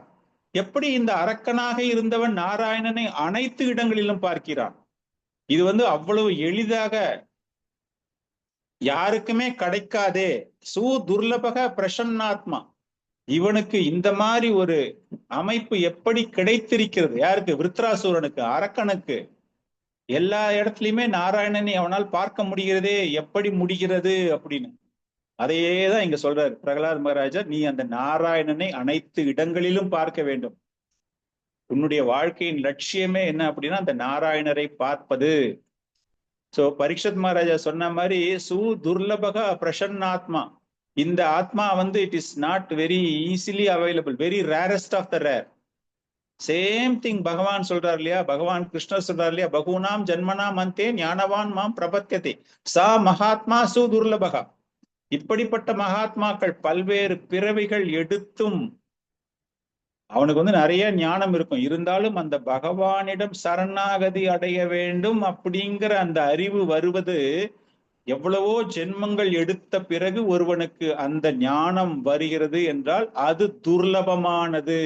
எப்படி இந்த அரக்கனாக இருந்தவன் நாராயணனை அனைத்து இடங்களிலும் பார்க்கிறான். இது வந்து அவ்வளவு எளிதாக யாருக்குமே கிடைக்காதே. சுதுர்லபக பிரசன்னாத்மா, இவனுக்கு இந்த மாதிரி ஒரு அமைப்பு எப்படி கிடைத்திருக்கிறது? யாருக்கு? விருத்ராசூரனுக்கு, அரக்கனுக்கு. எல்லா இடத்துலயுமே நாராயணனை அவனால் பார்க்க முடிகிறதே, எப்படி முடிகிறது அப்படின்னு. அதையேதான் இங்க சொல்றாரு பிரகலாத் மகாராஜா, நீ அந்த நாராயணனை அனைத்து இடங்களிலும் பார்க்க வேண்டும். உன்னுடைய வாழ்க்கையின் லட்சியமே என்ன அப்படின்னா அந்த நாராயணரை பார்ப்பது. சோ பரீட்சத் மகாராஜா சொன்ன மாதிரி சுதுர்லபக பிரசன்னாத்மா, இந்த ஆத்மா வந்து it is not very easily available, very rarest of the rare. Same thing பகவான் சொல்றாரு இல்லையா, பகவான் கிருஷ்ணர் சொல்றாரு இல்லையா, பகுனாம் ஜன்மனாம் அந்தே ஞானவான் மாம் பிரபத்யதே சா மகாத்மா சுதுர்லபகா. இப்படிப்பட்ட மகாத்மாக்கள் பல்வேறு பிறவிகள் எடுத்தும் அவனுக்கு வந்து நிறைய ஞானம் இருக்கும், இருந்தாலும் அந்த பகவானிடம் சரணாகதி அடைய வேண்டும் அப்படிங்கிற அந்த அறிவு வருவது எவ்வளவோ ஜென்மங்கள் எடுத்த பிறகு ஒருவனுக்கு அந்த ஞானம் வருகிறது என்றால் அது துர்லபமானது.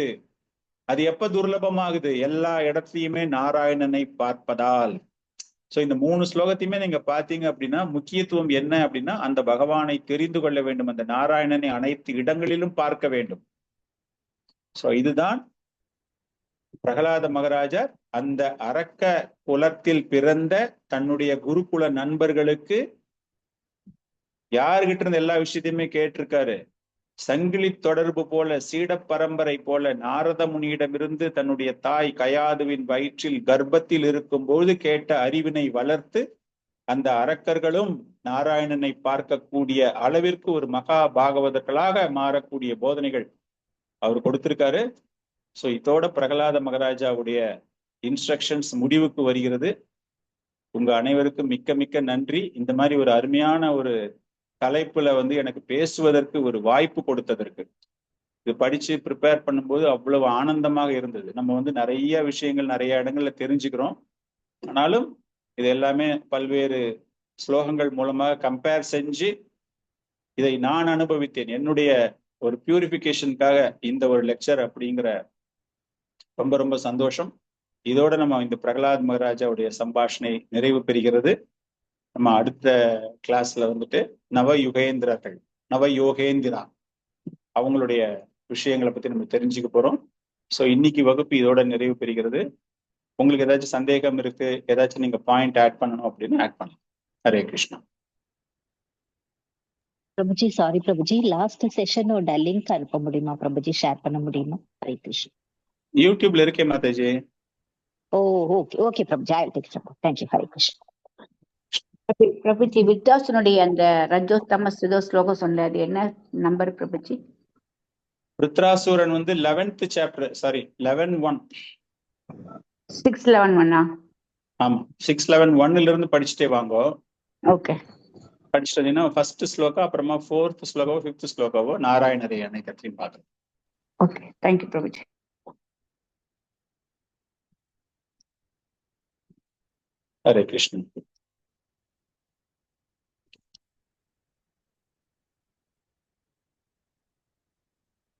அது எப்ப துர்லபமாகுது? எல்லா இடத்துலயுமே நாராயணனை பார்ப்பதால். சோ இந்த 3 ஸ்லோகத்தையுமே நீங்க பாத்தீங்க அப்படின்னா முக்கியத்துவம் என்ன அப்படின்னா அந்த பகவானை தெரிந்து கொள்ள வேண்டும், அந்த நாராயணனை அனைத்து இடங்களிலும் பார்க்க வேண்டும். சோ இதுதான் பிரகலாத மகாராஜர் அந்த அரக்க குலத்தில் பிறந்த தன்னுடைய குருகுல நண்பர்களுக்கு யாருகிட்ட இருந்து எல்லா விஷயத்தையுமே கேட்டிருக்காரு. சங்கிலி தொடர்பு போல, சீட பரம்பரை போல நாரத முனியிடமிருந்து தன்னுடைய தாய் கயாதுவின் வயிற்றில் கர்ப்பத்தில் இருக்கும் போது கேட்ட அறிவினை வளர்த்து அந்த அரக்கர்களும் நாராயணனை பார்க்கக்கூடிய அளவிற்கு ஒரு மகா பாகவதர்களாக மாறக்கூடிய போதனைகள் அவர் கொடுத்திருக்காரு. சோ இதோட பிரகலாத மகாராஜாவுடைய இன்ஸ்ட்ரக்ஷன்ஸ் முடிவுக்கு வருகிறது. உங்க அனைவருக்கும் மிக்க மிக்க நன்றி. இந்த மாதிரி ஒரு அருமையான ஒரு தலைப்புல வந்து எனக்கு பேசுவதற்கு ஒரு வாய்ப்பு கொடுத்ததற்கு. இது படிச்சு ப்ரிப்பேர் பண்ணும்போது அவ்வளவு ஆனந்தமாக இருந்தது. நம்ம வந்து நிறைய விஷயங்கள் நிறைய இடங்கள்ல தெரிஞ்சுக்கிறோம், ஆனாலும் இது எல்லாமே பல்வேறு ஸ்லோகங்கள் மூலமாக கம்பேர் செஞ்சு இதை நான் அனுபவித்தேன். என்னுடைய ஒரு பியூரிஃபிகேஷனுக்காக இந்த ஒரு லெக்சர் அப்படிங்கிற ரொம்ப ரொம்ப சந்தோஷம். இதோட நம்ம இந்த பிரகலாத் மகாராஜாவுடைய சம்பாஷணை நிறைவு பெறுகிறது. நம்ம அடுத்த கிளாஸ்ல வந்துட்டு நவயோகேந்திரா அவங்களுடைய விஷயங்களை பத்தி நம்ம தெரிஞ்சுக்க போறோம். ஸோ இன்னைக்கு வகுப்பு இதோட நிறைவு பெறுகிறது. உங்களுக்கு ஏதாச்சும் சந்தேகம் இருக்கு, ஏதாச்சும் நீங்க பாயிண்ட் ஆட் பண்ணணும் அப்படின்னு ஆட் பண்ணலாம். ஹரே கிருஷ்ணா.
பிரபுஜி சாரி பிரபுஜி, லாஸ்ட் செஷனோட லிங்க் அனுப்ப முடியுமா பிரபுஜி? ஷேர் பண்ண முடியுமா? ஹரே கிருஷ்ணா.
யூடியூப்ல இருக்கே Mataji.
Oh okay okay Prabhuji, I will take it. Thank you. Hare Krishna.
Prabhuji விருத்தாசனுடைய அந்த ரஜோஸ்தம ஸ்லோகம் சொன்னது என்ன நம்பர் பிரபுஜி?
விருத்ராசூரன் வந்து 11th சாப்டர், சாரி 11:1.
6:11
ஆமா 6:11 இருந்து படிச்சுட்டே வாங்கோ.
ஓகே,
படிச்சுட்டீங்கன்னா ஃபர்ஸ்ட் ஸ்லோகா, அப்புறமா 4th ஸ்லோகாவோ 5th ஸ்லோகாவோ நாராயணரை அனைத்தையும் பார்க்கலாம்.
Okay, thank you Prabhuji.
ஹரே கிருஷ்ணன்.